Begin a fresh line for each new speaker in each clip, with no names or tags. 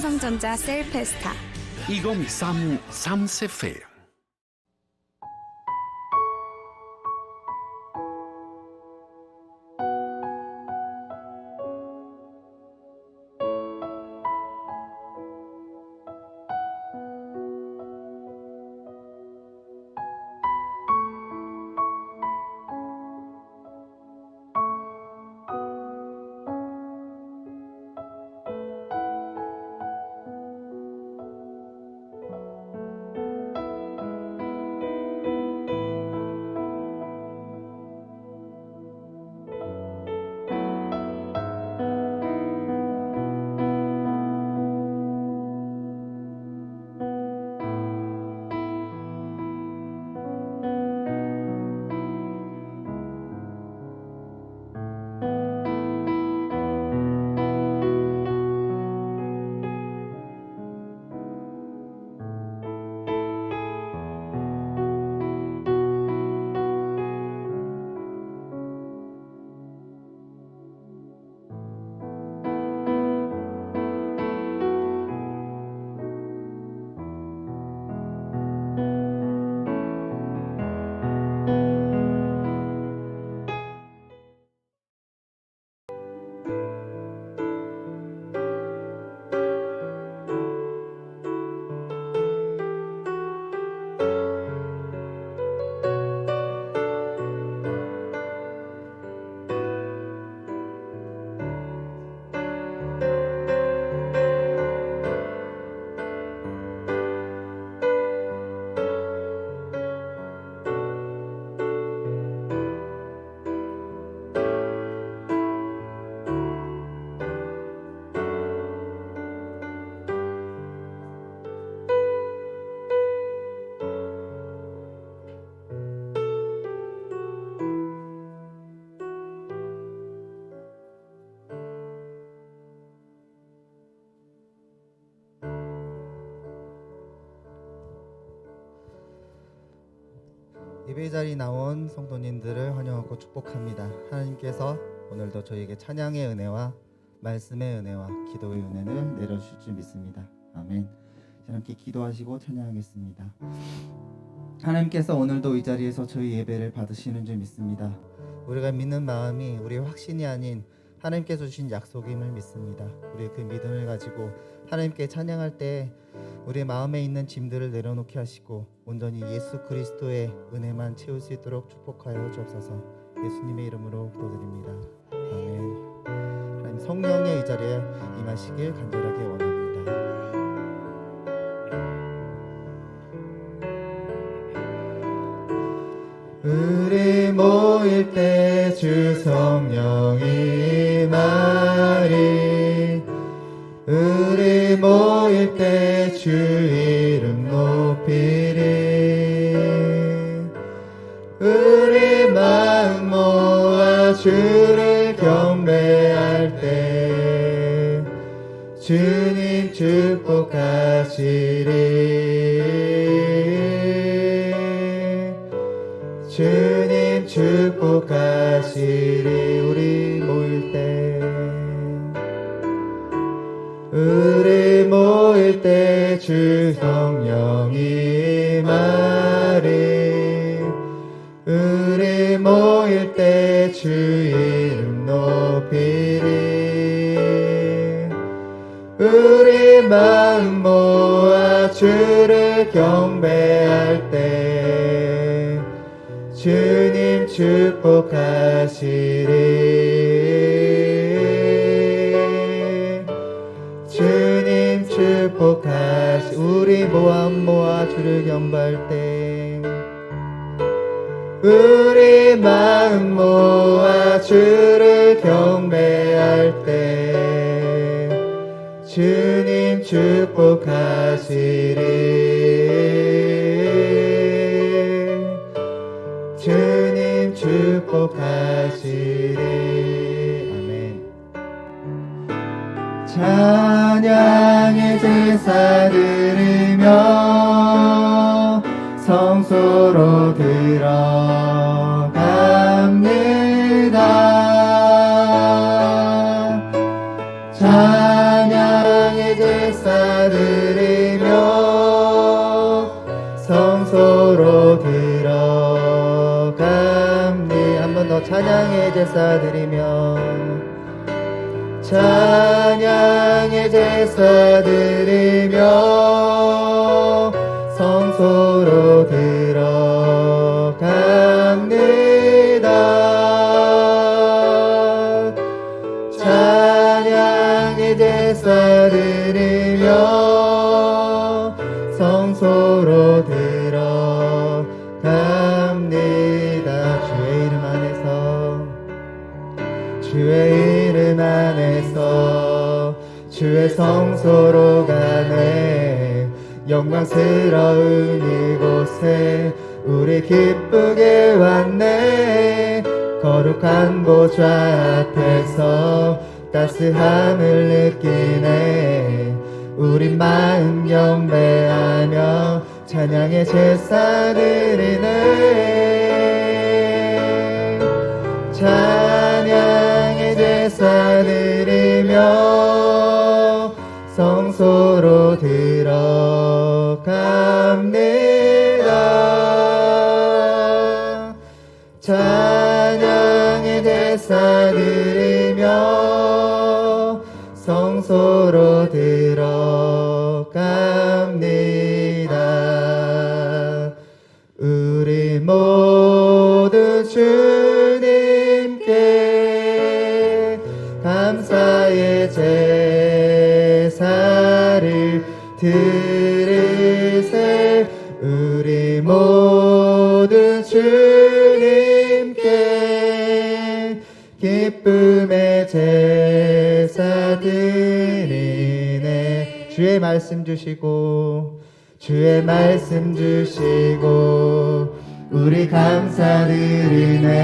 삼성전자 셀페스타
2023 3CF
예배 자리에 나온 성도님들을 환영하고 축복합니다. 하나님께서 오늘도 저에게 찬양의 은혜와 말씀의 은혜와 기도의 은혜를 내려주실 줄 믿습니다. 아멘. 함께 기도하시고 찬양하겠습니다. 하나님께서 오늘도 이 자리에서 저희 예배를 받으시는 줄 믿습니다. 우리가 믿는 마음이 우리의 확신이 아닌 하나님께서 주신 약속임을 믿습니다. 우리의 그 믿음을 가지고 하나님께 찬양할 때 우리의 마음에 있는 짐들을 내려놓게 하시고 온전히 예수 그리스도의 은혜만 채울 수 있도록 축복하여 주옵소서. 예수님의 이름으로 기도드립니다. 아멘. 하나님 성령의 이 자리에 임하시길 간절하게 원합니다. 우리 모일 때 주 성령이 임하리. 우리 모일 때 주 이름 높이리. 우리 마음 모아 주를 경배할 때 주님 축복하시리. 주님 축복하시리. 우리 모일 때 우리 모일 때 주 성령이 임하리. 우리 모일 때 주 이름 높이리. 우리 마음 모아 주를 경배할 때 주님 축복하시리. 주님 축복하시. 우리 모아 주를 경배할 때 우리 마음 모아 주를 경배할 때 주님 축복하시리. 주님 축복하시리. 아멘. 찬양의 제사 드리며 성소로 들어갑니다. 찬양의 제사 드리며 성소로 들어갑니다. 한 번 더 찬양의 제사 드리며 찬양의 제사 드리며 성소로 들어갑니다. 찬양의 제사 드리며 성소로 들어갑니다. 주의 이름 안에서 주의 성소로 가네. 영광스러운 이곳에 우리 기쁘게 왔네. 거룩한 보좌 앞에서 따스함을 느끼네. 우리 마음 경배하며 찬양의 제사 드리네. 찬양의 제사 드리며 성소로 들어갑니다. 찬양의 제사 드리며 성소로 들어갑니다. 우리 모두 주님께 감사의 제사를 드리세. 우리 모두 주님께 기쁨의 제사 드리네. 주의 말씀 주시고 주의 말씀 주시고 우리 감사드리네.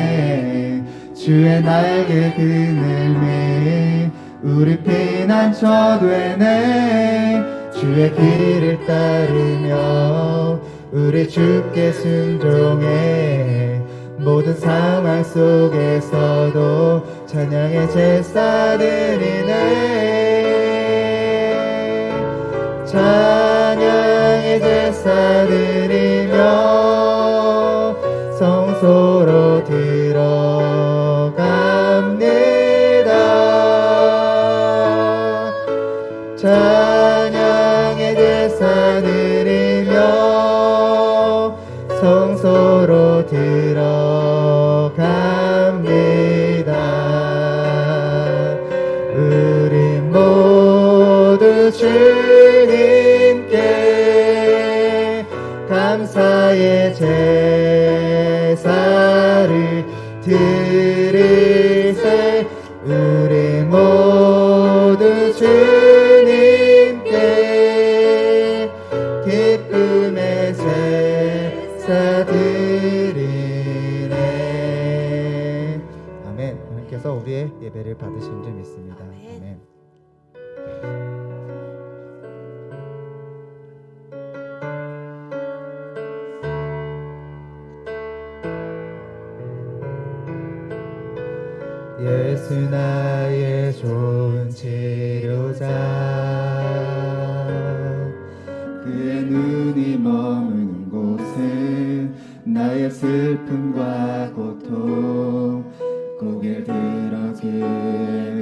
주의 날개 그늘미 우리 피난처 되네. 주의 길을 따르며 우리 주께 순종해. 모든 상황 속에서도 찬양의 제사 드리네. 찬양의 제사 드리며 성소로 들어갑니다. 찬양의 제사 드리며 성소로 들어갑니다. 우리 모두 주님께 감사의 제사를 드리세. 우리 모두 주님께 기쁨의 제사 드리네. 아멘. 하나님께서 우리의 예배를 받으신 줄 믿습니다. 아멘. 예수 나의 좋은 치료자. 그의 눈이 머무는 곳은 나의 슬픔과 고통. 고개를 들어 그의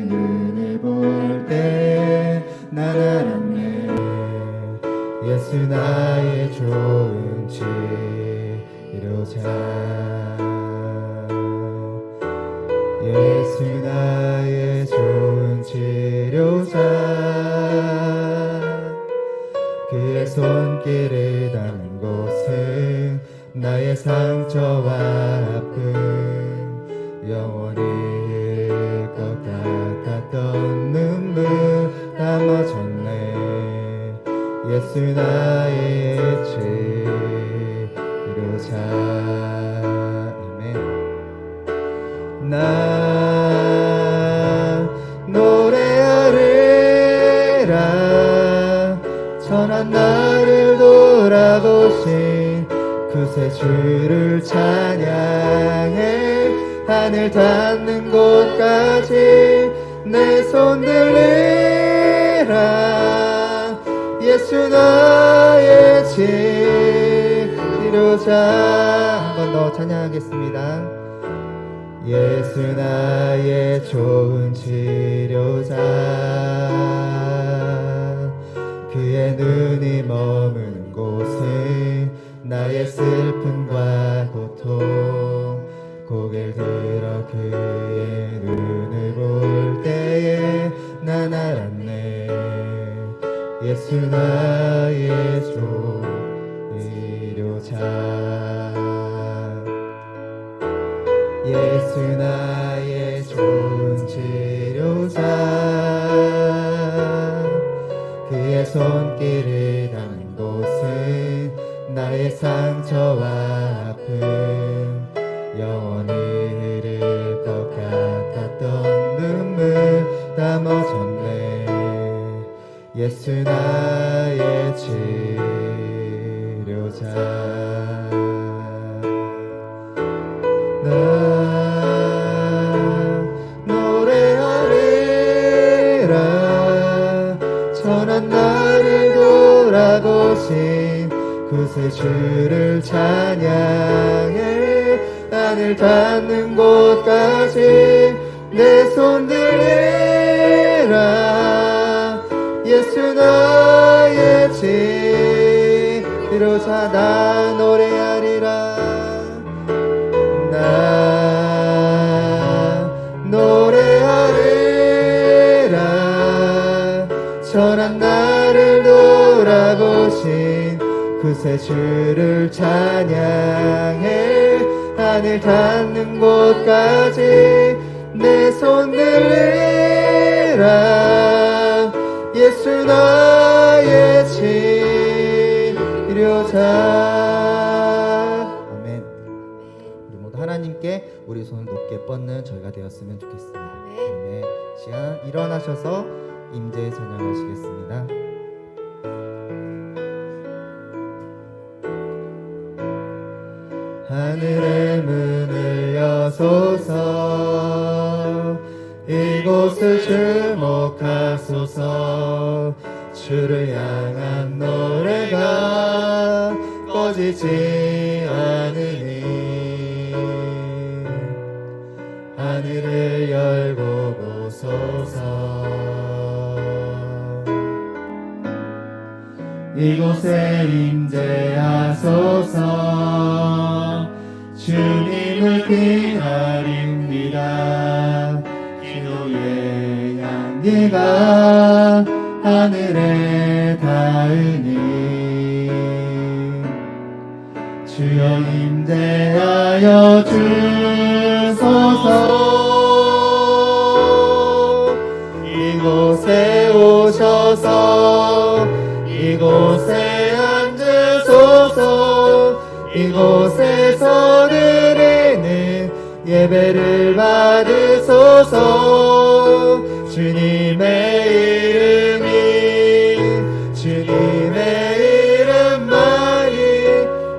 눈을 볼 때 난 알았네. 예수 나의 좋은 치료자. 예수 나의 좋은 치료자. 그의 손길을 닿는 곳은 나의 상처와 아픔. 영원히 흘릴 것 같았던 눈물 담아줬네. 예수 나의 치료자. 나 노래하리라. 선한 나를 돌아보신 그새 주를 찬양해. 하늘 닿는 곳까지 내 손 들리라. 예수 나의 치료자. 한 번 더 찬양하겠습니다. 예수 나의 좋은 치료자. 그의 눈이 머무는 곳은 나의 슬픔과 고통. 고개를 들어 그의 눈을 볼 때에 난 알았네. 예수 나의 치료자. 예수 나의 좋은 치료자. 그의 손길을 닿는 곳은 나의 상처와 아픔. 영원히 흐를 것 같았던 눈물 다 멎었네. 예수 나의 치료자. 나 노래하리라. 천한 나를 돌아보신 구세주를 찬양해. 하늘 닿는 곳까지 내 손 들리라. 예수 나의 치료자. 나 노래하리라. 나 노래하리라. 천한 나를 돌아보신 구세주를 찬양해. 하늘 닿는 곳까지 내 손 들리라. 예수 나의 치료자. 아멘. 우리 모두 하나님께 우리 손을 높게 뻗는 저희가 되었으면 좋겠습니다. 아멘. 시간 일어나셔서 임재 찬양하시겠습니다. 하늘의 문을 여소서. 이곳을 주목하소서. 주를 향한 노래가 꺼지지 않으니 하늘을 열고 보소서. 이곳에 임재하소서. 주님을 기다립니다. 기도의 향기가 하늘에 닿으니 주여 임재하여 주소서. 이곳에 오셔서 이곳에 앉으소서. 이곳에서 드리는 예배를 받으소서. 주님의 이름이 주님의 이름만이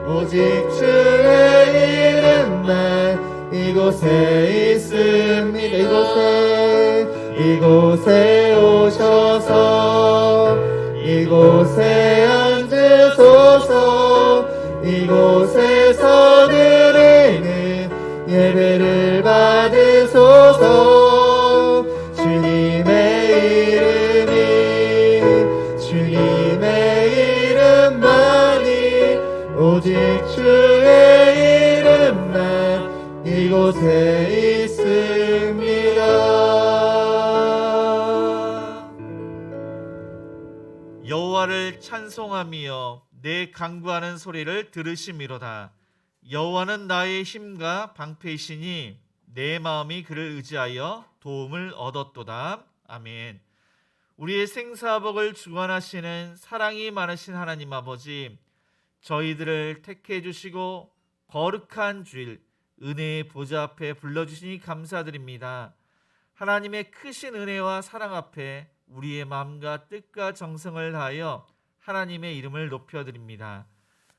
오직 주의 이름만 이곳에 있습니다. 이곳에 오셔서 이곳에 앉으소서. 이곳에서 드리는 예배를 받으소서. 주님의 이름이 주님의 이름만이 오직 주의 이름만 이곳에 있습니다.
여호와를 찬송하며 내 간구하는 소리를 들으심이로다. 여호와는 나의 힘과 방패이시니 내 마음이 그를 의지하여 도움을 얻었도다. 아멘. 우리의 생사복을 주관하시는 사랑이 많으신 하나님 아버지, 저희들을 택해 주시고 거룩한 주일 은혜의 보좌 앞에 불러주시니 감사드립니다. 하나님의 크신 은혜와 사랑 앞에 우리의 마음과 뜻과 정성을 다하여 하나님의 이름을 높여드립니다.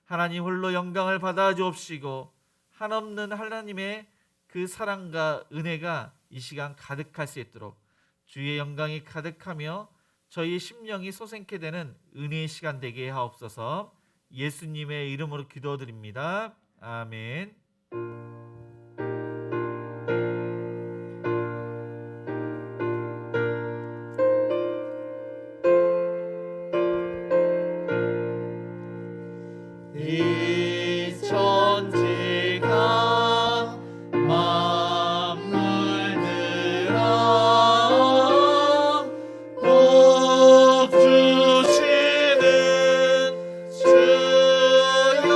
하나님 홀로 영광을 받아 주옵시고 한없는 하나님의 그 사랑과 은혜가 이 시간 가득할 수 있도록 주의 영광이 가득하며 저희 심령이 소생케 되는 은혜의 시간 되게 하옵소서. 예수님의 이름으로 기도드립니다. 아멘. 이 천지가 만물들아 복 주시는 주여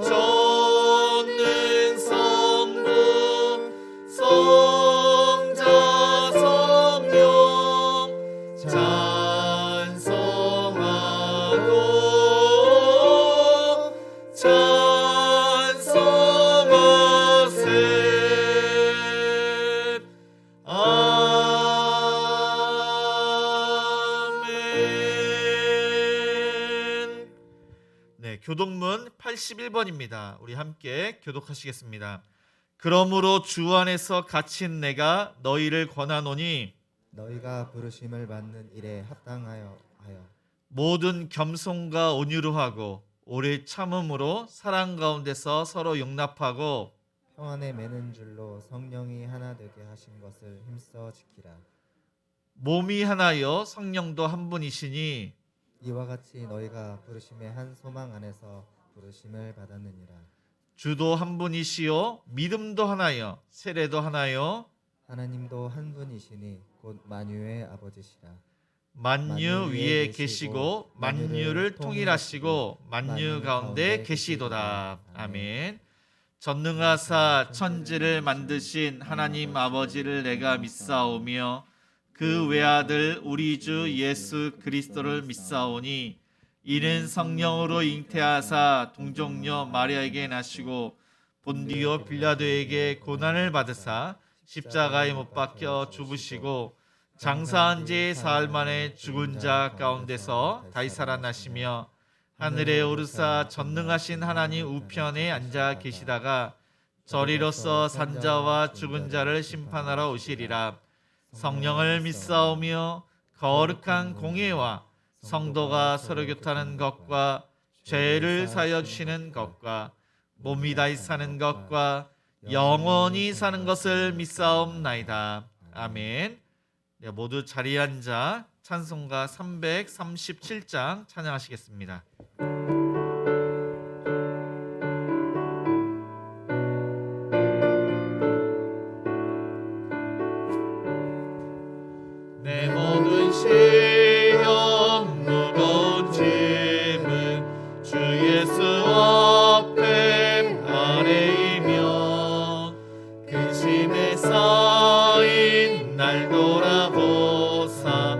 전능 성부 성자 성령 찬송하세. 아멘. 네, 교독문 81번입니다. 우리 함께 교독하시겠습니다. 그러므로 주 안에서 갇힌 내가 너희를 권하노니
너희가 부르심을 받는 일에 합당하여
모든 겸손과 온유로 하고 오래 참음으로 사랑 가운데서 서로 용납하고
평안에 매는 줄로 성령이 하나 되게 하신 것을 힘써 지키라.
몸이 하나여 성령도 한 분이시니
이와 같이 너희가 부르심의 한 소망 안에서 부르심을 받았느니라.
주도 한 분이시요 믿음도 하나여 세례도 하나여
하나님도 한 분이시니 곧 만유의 아버지시라.
만유 위에 계시고 만유를 통일하시고 만유 가운데 계시도다. 아멘. 전능하사 천지를 만드신 하나님 아버지를 내가 믿사오며 그 외아들 우리 주 예수 그리스도를 믿사오니 이는 성령으로 잉태하사 동정녀 마리아에게 나시고 본디오 빌라도에게 고난을 받으사 십자가에 못 박혀 죽으시고 장사한 지 사흘 만에 죽은 자 가운데서 다시 살아나시며 하늘에 오르사 전능하신 하나님 우편에 앉아 계시다가 저리로서 산자와 죽은 자를 심판하러 오시리라. 성령을 믿사오며 거룩한 공예와 성도가 서로 교통하는 것과 죄를 사하여 주시는 것과 몸이 다시 사는 것과 영원히 사는 것을 믿사옵나이다. 아멘. 네, 모두 자리에 앉아 찬송가 337장 찬양하시겠습니다. 내 모든 시험 무거운 짐을 주 예수 앞에 아뢰이며 근심에 쌓인 날 돌아보사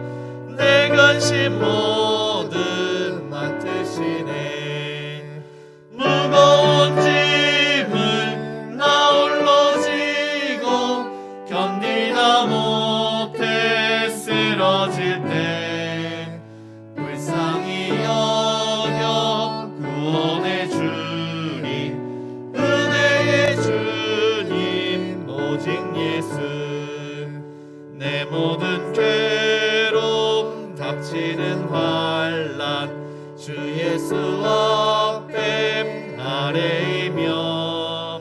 내 근심 모두 맡으시네. 무거운 짐을 나 홀로 지고 견디다 못해 쓰러질 때 불쌍히 여겨 구원해 주리. 은혜의 주님 오직 예수. 내 모든 괴로움 닥치는 환난 주 예수 앞에 아뢰이며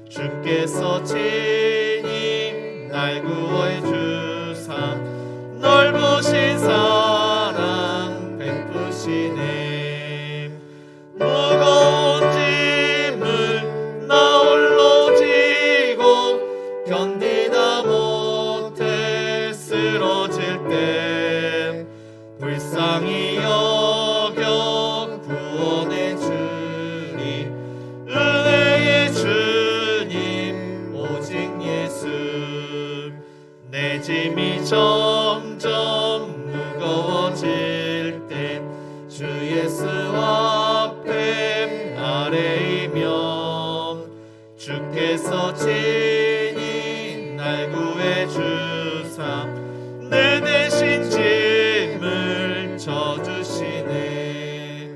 주께서 친히 날 구해 주사 넓으신 사랑 베푸시네. 무거운 짐을 나 홀로 지고 견디다 못해 쓰러질 때 불쌍히 여겨 구원해 주리. 은혜의 주님 오직 예수. 내 짐이 점점 무거워질 때 주 예수 앞에 아뢰이며 주께서 친히 날 구해 주사 내 대신 짐을 져주시네.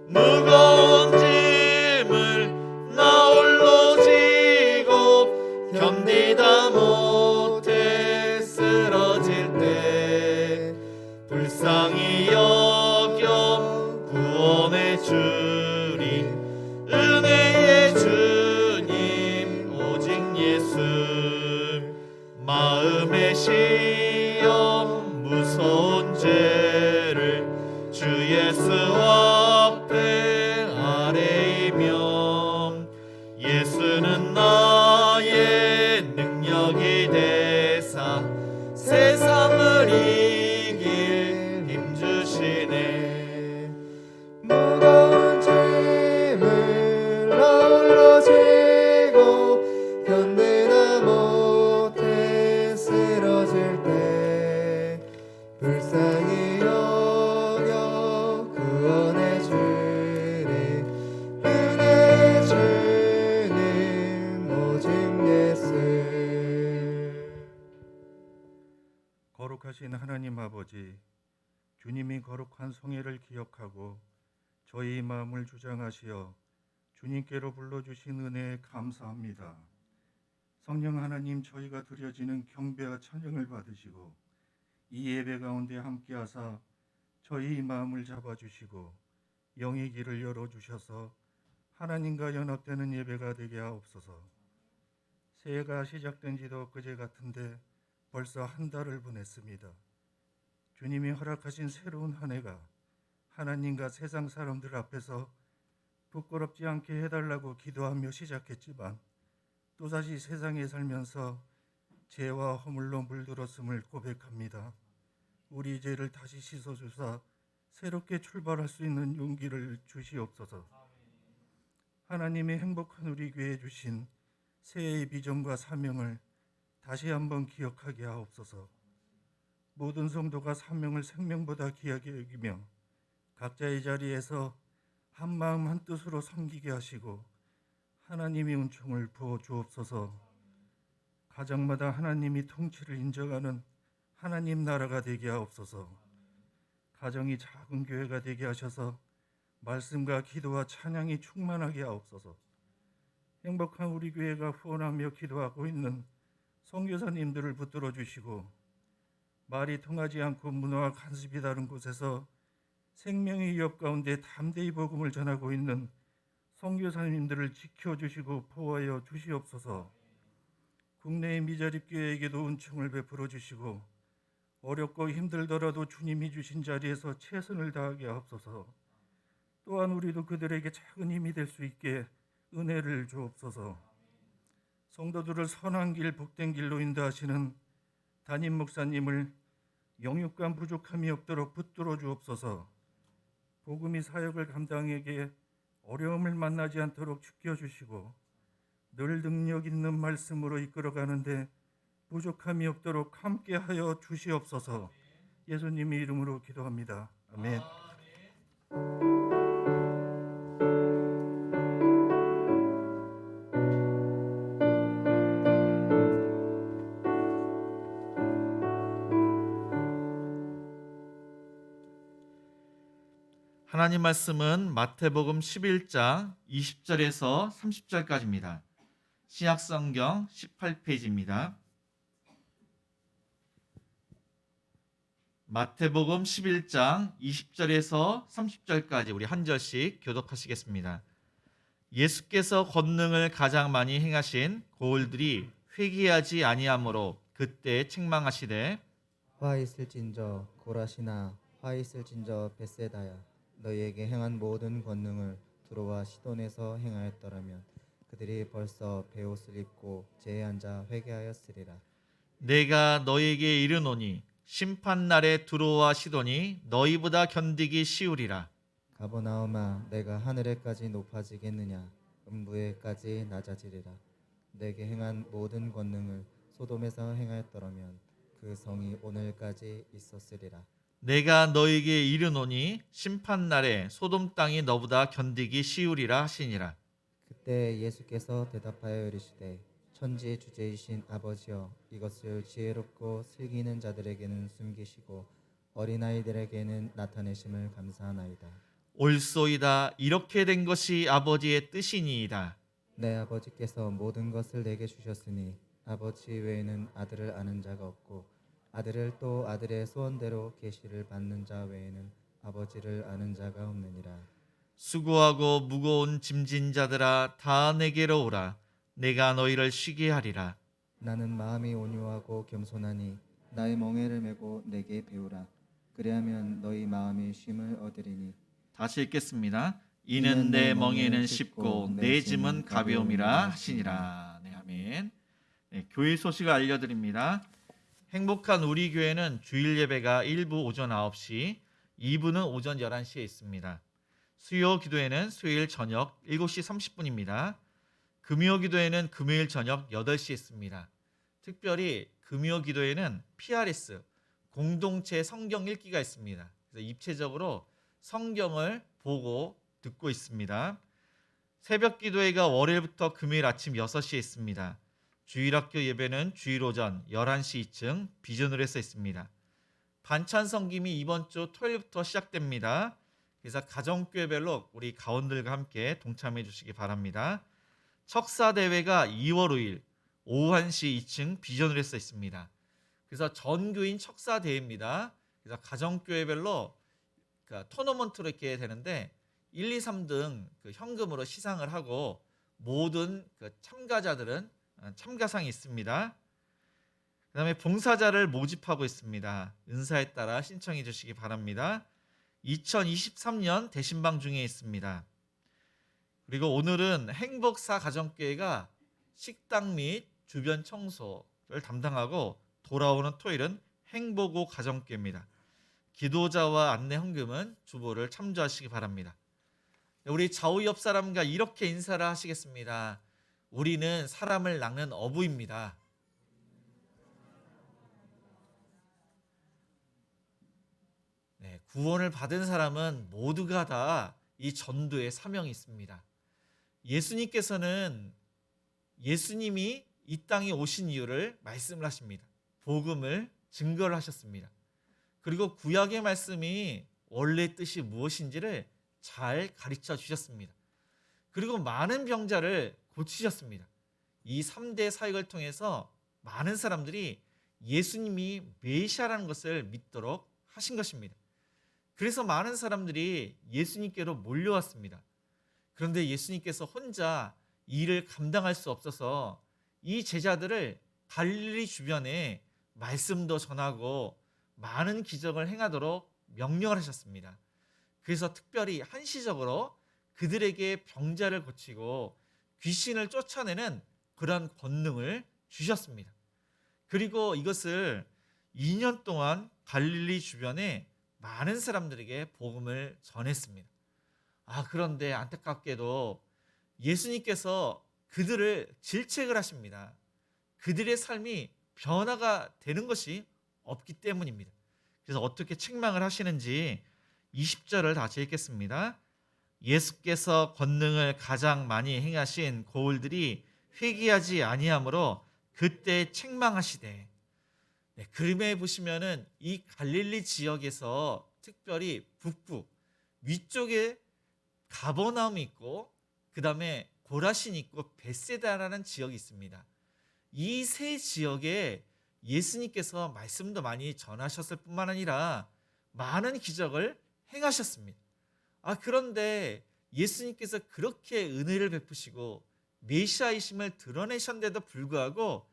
무거운 짐을 나 홀로 지고 견디다 못해 쓰러질 불쌍히 여겨 구원해 주리. 은혜의 주님 오직 예수. 마음의 시험 무서운 죄를 주 예수 앞에 아뢰이며 예수는 나의 능력이 되사 세상을 이길 힘주시네.
무거운 짐을 홀로 지고 견디다 못해 쓰러질 때 불쌍히 여겨 구원해 주리. 은혜의 주님 오직 예수.
거룩하신 하나님 아버지, 주님이 거룩한 성회를 기억하고 저희 마음을 주장하시어 주님께로 불러주신 은혜에 감사합니다. 성령 하나님, 저희가 드려지는 경배와 찬양을 받으시고 이 예배 가운데 함께하사 저희 마음을 잡아주시고 영의 길을 열어주셔서 하나님과 연합되는 예배가 되게 하옵소서. 새해가 시작된 지도 그제 같은데 벌써 한 달을 보냈습니다. 주님이 허락하신 새로운 한 해가 하나님과 세상 사람들 앞에서 부끄럽지 않게 해달라고 기도하며 시작했지만 또다시 세상에 살면서 죄와 허물로 물들었음을 고백합니다. 우리 죄를 다시 씻어주사 새롭게 출발할 수 있는 용기를 주시옵소서. 하나님의 행복한 우리 교회에 주신 새해의 비전과 사명을 다시 한번 기억하게 하옵소서. 모든 성도가 사명을 생명보다 귀하게 여기며 각자의 자리에서 한 마음 한 뜻으로 섬기게 하시고 하나님의 은총을 부어 주옵소서. 가정마다 하나님이 통치를 인정하는 하나님 나라가 되게 하옵소서. 가정이 작은 교회가 되게 하셔서 말씀과 기도와 찬양이 충만하게 하옵소서. 행복한 우리 교회가 후원하며 기도하고 있는 선교사님들을 붙들어 주시고 말이 통하지 않고 문화와 간섭이 다른 곳에서 생명의 위협 가운데 담대히 복음을 전하고 있는 선교사님들을 지켜주시고 보호하여 주시옵소서. 국내의 미자립 교회에게도 은총을 베풀어 주시고 어렵고 힘들더라도 주님이 주신 자리에서 최선을 다하게 하옵소서. 또한 우리도 그들에게 작은 힘이 될 수 있게 은혜를 주옵소서. 성도들을 선한 길, 복된 길로 인도하시는 담임 목사님을 영육간 부족함이 없도록 붙들어 주옵소서. 복음이 사역을 감당하기에 어려움을 만나지 않도록 지켜주시고 늘 능력 있는 말씀으로 이끌어가는데 부족함이 없도록 함께하여 주시옵소서. 예수님의 이름으로 기도합니다. 아멘.
하나님 말씀은 마태복음 11장 20절에서 30절까지입니다. 신약성경 18페이지입니다. 마태복음 11장 20절에서 30절까지 우리 한 절씩 교독하시겠습니다. 예수께서 권능을 가장 많이 행하신 고을들이 회개하지 아니하므로 그때 책망하시되
화 있을진저 고라시나 화 있을진저 벳세다야 너희에게 행한 모든 권능을 두로와 시돈에서 행하였더라면 그들이 벌써 베옷을 입고 제에 앉아 회개하였으리라.
내가 너희에게 이르노니 심판날에 두로와 시돈이 너희보다 견디기 쉬우리라.
가버나움아 내가 하늘에까지 높아지겠느냐 음부에까지 낮아지리라. 내게 행한 모든 권능을 소돔에서 행하였더라면 그 성이 오늘까지 있었으리라.
내가 너희에게 이르노니 심판날에 소돔 땅이 너보다 견디기 쉬우리라 하시니라.
그때 예수께서 대답하여 이르시되 천지 주제이신 아버지여 이것을 지혜롭고 슬기는 자들에게는 숨기시고 어린아이들에게는 나타내심을 감사하나이다.
옳소이다. 이렇게 된 것이 아버지의 뜻이니이다.
내 아버지께서 모든 것을 내게 주셨으니 아버지 외에는 아들을 아는 자가 없고 아들을 또 아들의 소원대로 계시를 받는 자 외에는 아버지를 아는 자가 없느니라.
수고하고 무거운 짐진 자들아 다 내게로 오라. 내가 너희를 쉬게 하리라.
나는 마음이 온유하고 겸손하니 나의 멍에를 메고 내게 배우라. 그리하면 너희 마음이 쉼을 얻으리니.
다시 읽겠습니다. 이는 내 멍에는 쉽고 내 짐은 가벼움이라 하시니라. 네, 아멘. 네, 교회 소식을 알려드립니다. 행복한 우리 교회는 주일 예배가 1부 오전 9시, 2부는 오전 11시에 있습니다. 수요 기도회는 수요일 저녁 7시 30분입니다. 금요 기도회는 금요일 저녁 8시에 있습니다. 특별히 금요 기도회는 PRS, 공동체 성경 읽기가 있습니다. 그래서 입체적으로 성경을 보고 듣고 있습니다. 새벽 기도회가 월요일부터 금요일 아침 6시에 있습니다. 주일학교 예배는 주일 오전 11시 2층 비전홀에서 있습니다. 반찬 섬김이 이번 주 토요일부터 시작됩니다. 그래서 가정교회별로 우리 가원들과 함께 동참해 주시기 바랍니다. 척사대회가 2월 5일 오후 1시 2층 비전홀에서 있습니다. 그래서 전교인 척사대회입니다. 그래서 가정교회별로 토너먼트로 이렇게 되는데 1, 2, 3등 현금으로 시상을 하고 모든 참가자들은 참가상이 있습니다. 그 다음에 봉사자를 모집하고 있습니다. 은사에 따라 신청해 주시기 바랍니다. 2023년 대신방 중에 있습니다. 그리고 오늘은 행복사 가정교회가 식당 및 주변 청소를 담당하고 돌아오는 토요일은 행복오 가정교회입니다. 기도자와 안내 헌금은 주보를 참조하시기 바랍니다. 우리 좌우 옆 사람과 이렇게 인사를 하시겠습니다. 우리는 사람을 낳는 어부입니다. 네, 구원을 받은 사람은 모두가 다 이 전도의 사명이 있습니다. 예수님께서는 예수님이 이 땅에 오신 이유를 말씀을 하십니다. 복음을 증거를 하셨습니다. 그리고 구약의 말씀이 원래 뜻이 무엇인지를 잘 가르쳐 주셨습니다. 그리고 많은 병자를 고치셨습니다. 이 3대 사역을 통해서 많은 사람들이 예수님이 메시아라는 것을 믿도록 하신 것입니다. 그래서 많은 사람들이 예수님께로 몰려왔습니다. 그런데 예수님께서 혼자 일을 감당할 수 없어서 이 제자들을 갈릴리 주변에 말씀도 전하고 많은 기적을 행하도록 명령을 하셨습니다. 그래서 특별히 한시적으로 그들에게 병자를 고치고 귀신을 쫓아내는 그러한 권능을 주셨습니다. 그리고 이것을 2년 동안 갈릴리 주변에 많은 사람들에게 복음을 전했습니다. 그런데 안타깝게도 예수님께서 그들을 질책을 하십니다. 그들의 삶이 변화가 되는 것이 없기 때문입니다. 그래서 어떻게 책망을 하시는지 20절을 다시 읽겠습니다. 예수께서 권능을 가장 많이 행하신 고을들이 회개하지 아니하므로 그때 책망하시되. 네, 그림에 보시면은 이 갈릴리 지역에서 특별히 북부 위쪽에 가버나움이 있고 그 다음에 고라신 있고 벳세다라는 지역이 있습니다. 이 세 지역에 예수님께서 말씀도 많이 전하셨을 뿐만 아니라 많은 기적을 행하셨습니다. 그런데 예수님께서 그렇게 은혜를 베푸시고 메시아이심을 드러내셨는데도 불구하고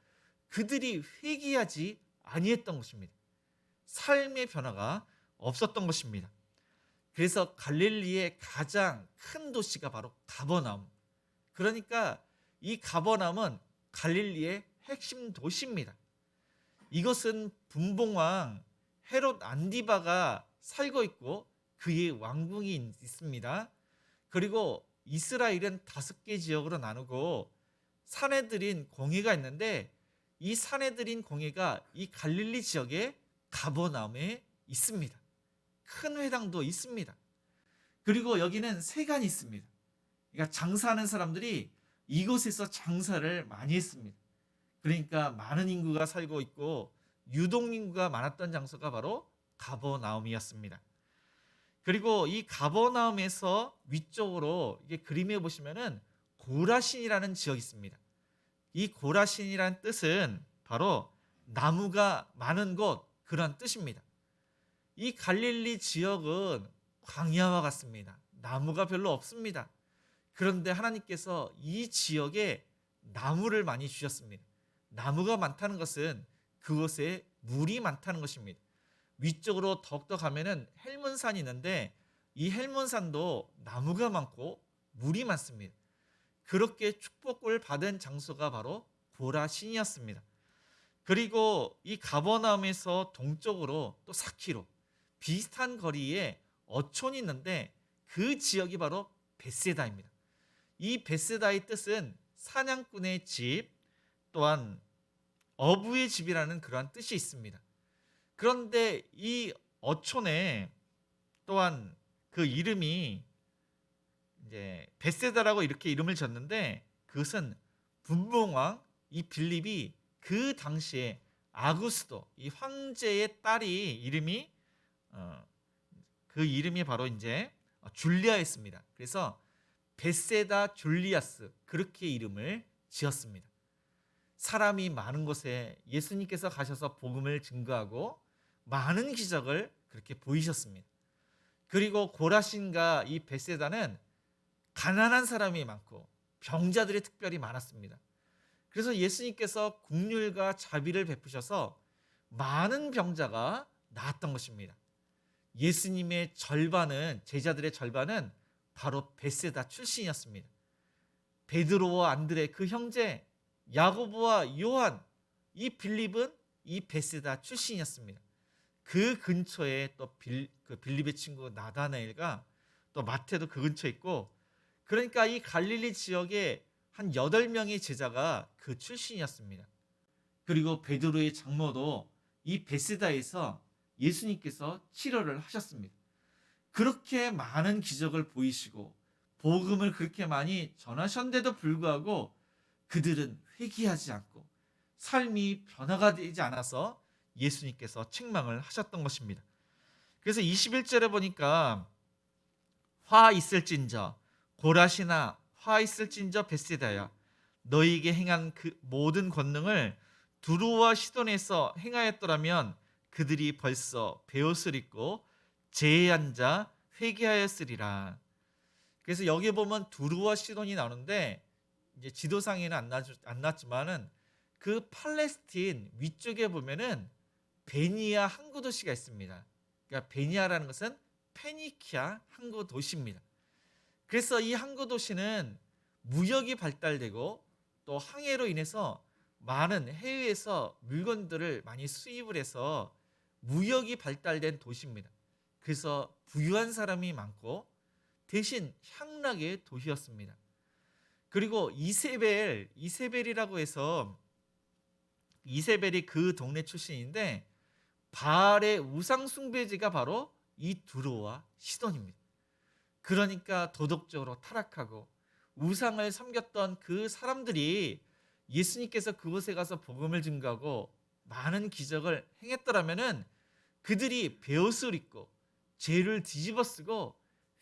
그들이 회개하지 아니했던 것입니다. 삶의 변화가 없었던 것입니다. 그래서 갈릴리의 가장 큰 도시가 바로 가버나움. 그러니까 이 가버나움은 갈릴리의 핵심 도시입니다. 이것은 분봉왕 헤롯 안디바가 살고 있고 그의 왕궁이 있습니다. 그리고 이스라엘은 5개 지역으로 나누고 사내들인 공회가 있는데 이 사내들인 공회가 이 갈릴리 지역의 가버나움에 있습니다. 큰 회당도 있습니다. 그리고 여기는 세간이 있습니다. 그러니까 장사하는 사람들이 이곳에서 장사를 많이 했습니다. 그러니까 많은 인구가 살고 있고 유동 인구가 많았던 장소가 바로 가버나움이었습니다. 그리고 이 가버나움에서 위쪽으로 이게 그림에 보시면은 고라신이라는 지역이 있습니다. 이 고라신이라는 뜻은 바로 나무가 많은 곳, 그런 뜻입니다. 이 갈릴리 지역은 광야와 같습니다. 나무가 별로 없습니다. 그런데 하나님께서 이 지역에 나무를 많이 주셨습니다. 나무가 많다는 것은 그곳에 물이 많다는 것입니다. 위쪽으로 더욱더 가면은 헬몬산이 있는데 이 헬몬산도 나무가 많고 물이 많습니다. 그렇게 축복을 받은 장소가 바로 고라신이었습니다. 그리고 이 가버나움에서 동쪽으로 또 4km 비슷한 거리에 어촌이 있는데 그 지역이 바로 벳세다입니다. 이 벳세다의 뜻은 사냥꾼의 집, 또한 어부의 집이라는 그러한 뜻이 있습니다. 그런데 이 어촌에 또한 그 이름이 이제 벳세다라고 이렇게 이름을 졌는데 그것은 분봉왕 이 빌립이 그 당시에 아구스도 이 황제의 딸이 이름이 그 이름이 바로 이제 줄리아였습니다. 그래서 벳세다 줄리아스 그렇게 이름을 지었습니다. 사람이 많은 곳에 예수님께서 가셔서 복음을 증거하고 많은 기적을 그렇게 보이셨습니다. 그리고 고라신과 이 벳세다는 가난한 사람이 많고 병자들이 특별히 많았습니다. 그래서 예수님께서 긍휼과 자비를 베푸셔서 많은 병자가 나았던 것입니다. 예수님의 절반은 제자들의 절반은 바로 벳세다 출신이었습니다. 베드로와 안드레 그 형제 야고보와 요한 이 빌립은 이 벳세다 출신이었습니다. 그 근처에 또 빌립의 친구 나다나엘과 또 마태도 그 근처에 있고 그러니까 이 갈릴리 지역에 한 8명의 제자가 그 출신이었습니다. 그리고 베드로의 장모도 이 벳세다에서 예수님께서 치료를 하셨습니다. 그렇게 많은 기적을 보이시고 복음을 그렇게 많이 전하셨는데도 불구하고 그들은 회개하지 않고 삶이 변화가 되지 않아서 예수님께서 책망을 하셨던 것입니다. 그래서 21절에 보니까 화 있을진저 고라시나 화 있을진저 벳세다야 너희에게 행한 그 모든 권능을 두루와 시돈에서 행하였더라면 그들이 벌써 베옷을 입고 제에 앉아 회개하였으리라. 그래서 여기 보면 두루와 시돈이 나오는데 이제 지도상에는 안 나왔지만은 그 팔레스틴 위쪽에 보면은 베니아 항구 도시가 있습니다. 그러니까 베니아라는 것은 페니키아 항구 도시입니다. 그래서 이 항구 도시는 무역이 발달되고 또 항해로 인해서 많은 해외에서 물건들을 많이 수입을 해서 무역이 발달된 도시입니다. 그래서 부유한 사람이 많고 대신 향락의 도시였습니다. 그리고 이세벨이라고 해서 이세벨이 그 동네 출신인데 바알의 우상 숭배지가 바로 이 두로와 시돈입니다. 그러니까 도덕적으로 타락하고 우상을 섬겼던 그 사람들이 예수님께서 그곳에 가서 복음을 증거하고 많은 기적을 행했더라면은 그들이 베옷을 입고 죄를 뒤집어쓰고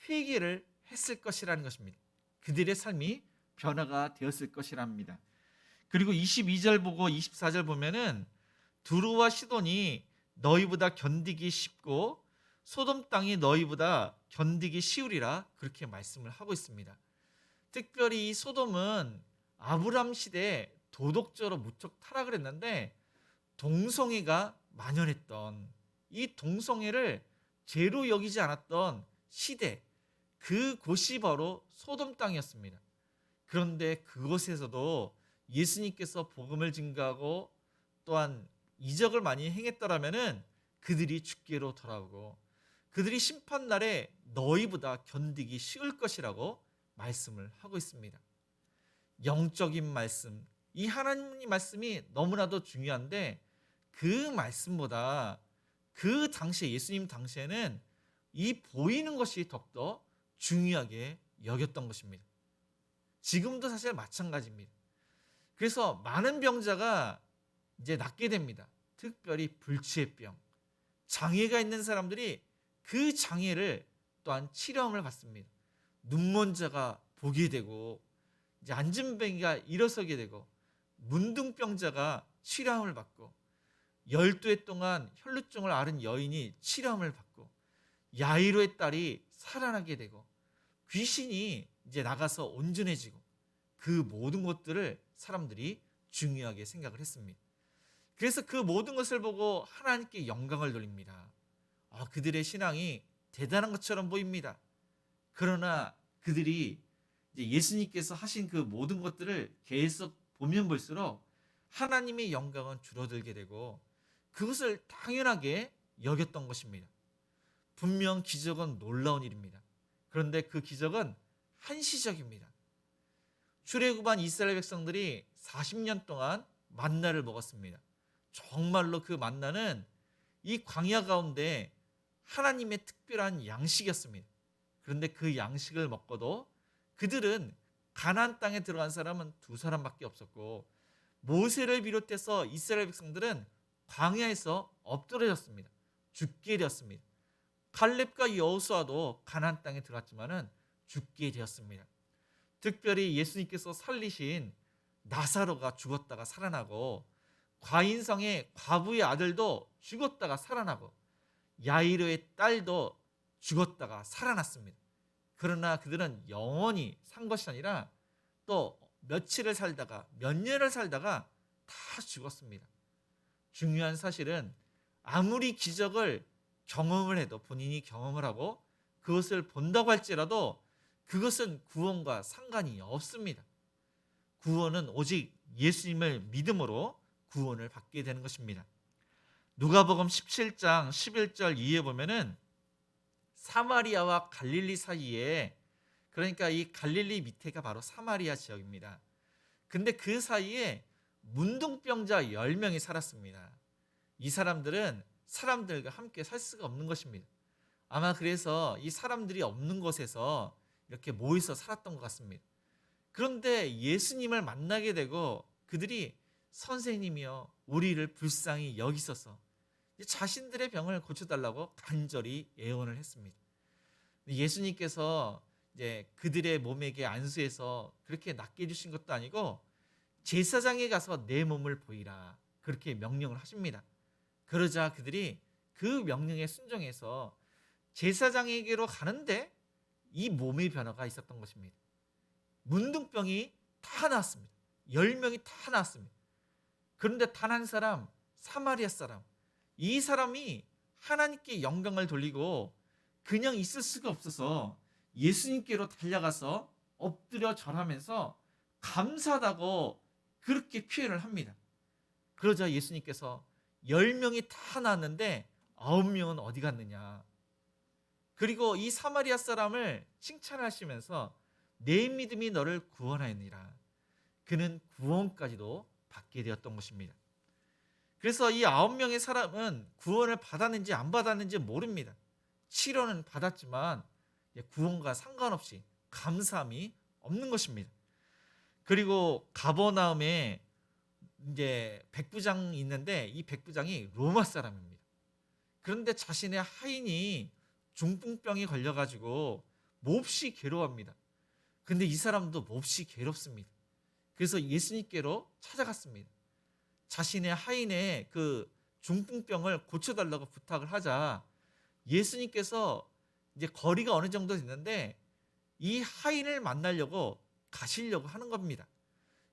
회개를 했을 것이라는 것입니다. 그들의 삶이 변화가 되었을 것이랍니다. 그리고 22절 보고 24절 보면은 두루와 시돈이 너희보다 견디기 쉽고 소돔 땅이 너희보다 견디기 쉬우리라 그렇게 말씀을 하고 있습니다. 특별히 이 소돔은 아브람 시대에 도덕적으로 무척 타락을 했는데 동성애가 만연했던 이 동성애를 죄로 여기지 않았던 시대 그곳이 바로 소돔 땅이었습니다. 그런데 그곳에서도 예수님께서 복음을 증거하고 또한 이적을 많이 행했더라면은 그들이 죽게로 돌아오고 그들이 심판날에 너희보다 견디기 쉬울 것이라고 말씀을 하고 있습니다. 영적인 말씀, 이 하나님의 말씀이 너무나도 중요한데 그 말씀보다 그 당시에 예수님 당시에는 이 보이는 것이 더욱더 중요하게 여겼던 것입니다. 지금도 사실 마찬가지입니다. 그래서 많은 병자가 이제 낫게 됩니다. 특별히 불치의병, 장애가 있는 사람들이 그 장애를 또한 치료함을 받습니다. 눈먼자가 보게 되고 이제 앉은뱅이가 일어서게 되고 문둥병자가 치료함을 받고 12해 동안 혈루증을 앓은 여인이 치료함을 받고 야이로의 딸이 살아나게 되고 귀신이 이제 나가서 온전해지고 그 모든 것들을 사람들이 중요하게 생각을 했습니다. 그래서 그 모든 것을 보고 하나님께 영광을 돌립니다. 그들의 신앙이 대단한 것처럼 보입니다. 그러나 그들이 이제 예수님께서 하신 그 모든 것들을 계속 보면 볼수록 하나님의 영광은 줄어들게 되고 그것을 당연하게 여겼던 것입니다. 분명 기적은 놀라운 일입니다. 그런데 그 기적은 한시적입니다. 출애굽한 이스라엘 백성들이 40년 동안 만나를 먹었습니다. 정말로 그 만나는 이 광야 가운데 하나님의 특별한 양식이었습니다. 그런데 그 양식을 먹고도 그들은 가나안 땅에 들어간 사람은 2사람밖에 없었고 모세를 비롯해서 이스라엘 백성들은 광야에서 엎드려졌습니다. 죽게 되었습니다. 갈렙과 여호수아도 가나안 땅에 들어갔지만은 죽게 되었습니다. 특별히 예수님께서 살리신 나사로가 죽었다가 살아나고 과인성의 과부의 아들도 죽었다가 살아나고 야이로의 딸도 죽었다가 살아났습니다. 그러나 그들은 영원히 산 것이 아니라 또 며칠을 살다가 몇 년을 살다가 다 죽었습니다. 중요한 사실은 아무리 기적을 경험을 해도 본인이 경험을 하고 그것을 본다고 할지라도 그것은 구원과 상관이 없습니다. 구원은 오직 예수님을 믿음으로 구원을 받게 되는 것입니다. 누가복음 17장 11절 이후에 보면은 사마리아와 갈릴리 사이에, 그러니까 이 갈릴리 밑에가 바로 사마리아 지역입니다. 근데 그 사이에 문둥병자 10명이 살았습니다. 이 사람들은 사람들과 함께 살 수가 없는 것입니다. 아마 그래서 이 사람들이 없는 곳에서 이렇게 모여서 살았던 것 같습니다. 그런데 예수님을 만나게 되고 그들이 선생님이여 우리를 불쌍히 여기소서 자신들의 병을 고쳐달라고 간절히 애원을 했습니다. 예수님께서 이제 그들의 몸에게 안수해서 그렇게 낫게 해주신 것도 아니고 제사장에 가서 내 몸을 보이라 그렇게 명령을 하십니다. 그러자 그들이 그 명령에 순종해서 제사장에게로 가는데 이 몸의 변화가 있었던 것입니다. 문둥병이 다 나았습니다. 10명이 다 나았습니다. 그런데 단 한 사람, 사마리아 사람, 이 사람이 하나님께 영광을 돌리고 그냥 있을 수가 없어서 예수님께로 달려가서 엎드려 절하면서 감사하다고 그렇게 표현을 합니다. 그러자 예수님께서 10명이 다 나왔는데 9명은 어디 갔느냐. 그리고 이 사마리아 사람을 칭찬하시면서 내 믿음이 너를 구원하였느니라. 그는 구원까지도 받게 되었던 것입니다. 그래서 이 9명의 사람은 구원을 받았는지 안 받았는지 모릅니다. 치료는 받았지만 구원과 상관없이 감사함이 없는 것입니다. 그리고 가버나움에 이제 백부장이 있는데 이 백부장이 로마 사람입니다. 그런데 자신의 하인이 중풍병에 걸려가지고 몹시 괴로워합니다. 근데 이 사람도 몹시 괴롭습니다. 그래서 예수님께로 찾아갔습니다. 자신의 하인의 그 중풍병을 고쳐달라고 부탁을 하자 예수님께서 이제 거리가 어느 정도 됐는데 이 하인을 만나려고 가시려고 하는 겁니다.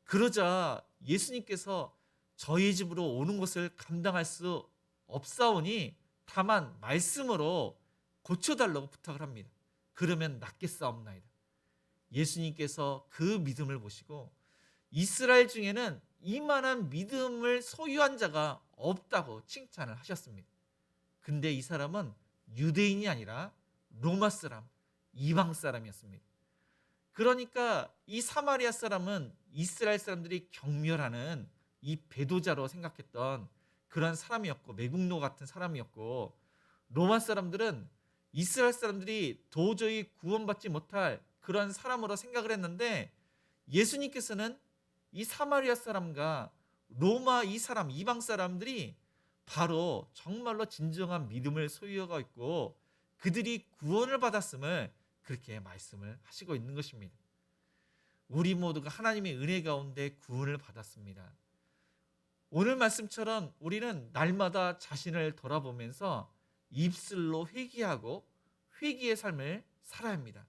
그러자 예수님께서 저희 집으로 오는 것을 감당할 수 없사오니 다만 말씀으로 고쳐달라고 부탁을 합니다. 그러면 낫겠사옵나이다. 예수님께서 그 믿음을 보시고 이스라엘 중에는 이만한 믿음을 소유한 자가 없다고 칭찬을 하셨습니다. 근데 이 사람은 유대인이 아니라 로마 사람, 이방 사람이었습니다. 그러니까 이 사마리아 사람은 이스라엘 사람들이 경멸하는 이 배도자로 생각했던 그런 사람이었고 매국노 같은 사람이었고 로마 사람들은 이스라엘 사람들이 도저히 구원받지 못할 그런 사람으로 생각을 했는데 예수님께서는 이 사마리아 사람과 로마 이 사람 이방 사람들이 바로 정말로 진정한 믿음을 소유하고 있고 그들이 구원을 받았음을 그렇게 말씀을 하시고 있는 것입니다. 우리 모두가 하나님의 은혜 가운데 구원을 받았습니다. 오늘 말씀처럼 우리는 날마다 자신을 돌아보면서 입술로 회개하고 회개의 삶을 살아야 합니다.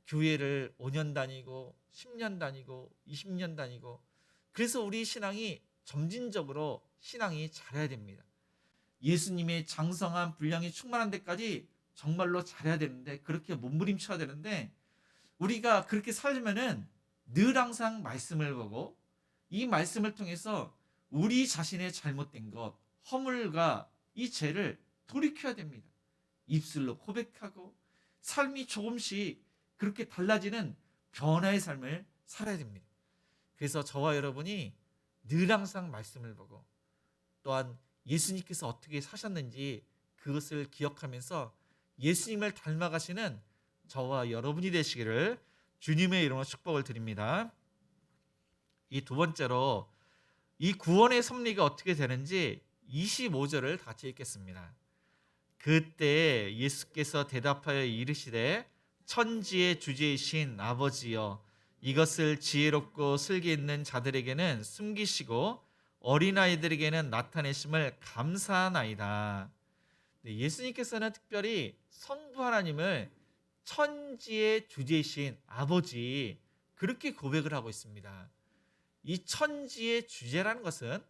교회를 5년 다니고 10년 다니고 20년 다니고, 그래서 우리 신앙이 점진적으로 신앙이 자라야 됩니다. 예수님의 장성한 분량이 충만한 데까지 정말로 잘해야 되는데, 그렇게 몸부림쳐야 되는데, 우리가 그렇게 살려면은 늘 항상 말씀을 보고 이 말씀을 통해서 우리 자신의 잘못된 것, 허물과 이 죄를 돌이켜야 됩니다. 입술로 고백하고 삶이 조금씩 그렇게 달라지는 변화의 삶을 살아야 됩니다. 그래서 저와 여러분이 늘 항상 말씀을 보고 또한 예수님께서 어떻게 사셨는지 그것을 기억하면서 예수님을 닮아가시는 저와 여러분이 되시기를 주님의 이름으로 축복을 드립니다. 이 두 번째로 이 구원의 섭리가 어떻게 되는지 25절을 같이 읽겠습니다. 그때 예수께서 대답하여 이르시되 천지의 주제이신 아버지여, 이것을 지혜롭고 슬기 있는 자들에게는 숨기시고 어린아이들에게는 나타내심을 감사하나이다. 예수님께서는 특별히 성부 하나님을 천지의 주제이신 아버지, 그렇게 고백을 하고 있습니다. 이 천지의 주제라는 것은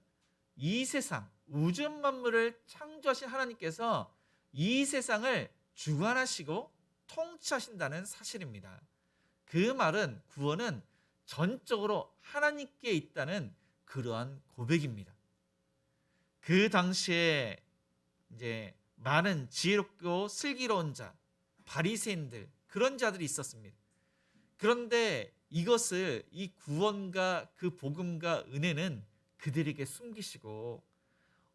이 세상, 우주 만물을 창조하신 하나님께서 이 세상을 주관하시고 통치하신다는 사실입니다. 그 말은, 구원은 전적으로 하나님께 있다는 그러한 고백입니다. 그 당시에 이제 많은 지혜롭고 슬기로운 자, 바리새인들, 그런 자들이 있었습니다. 그런데 이것을, 이 구원과 그 복음과 은혜는 그들에게 숨기시고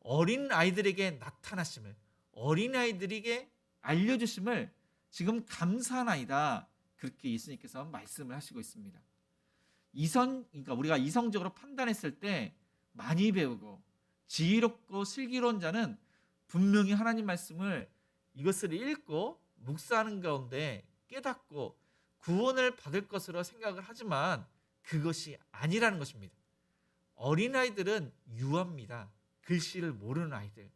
어린 아이들에게 나타나심을, 어린 아이들에게 알려주심을 지금 감사하나이다, 그렇게 예수님께서 말씀을 하시고 있습니다. 그러니까 우리가 이성적으로 판단했을 때 많이 배우고 지혜롭고 슬기로운 자는 분명히 하나님 말씀을 이것을 읽고 묵상하는 가운데 깨닫고 구원을 받을 것으로 생각을 하지만 그것이 아니라는 것입니다. 어린아이들은 유아입니다. 글씨를 모르는 아이들.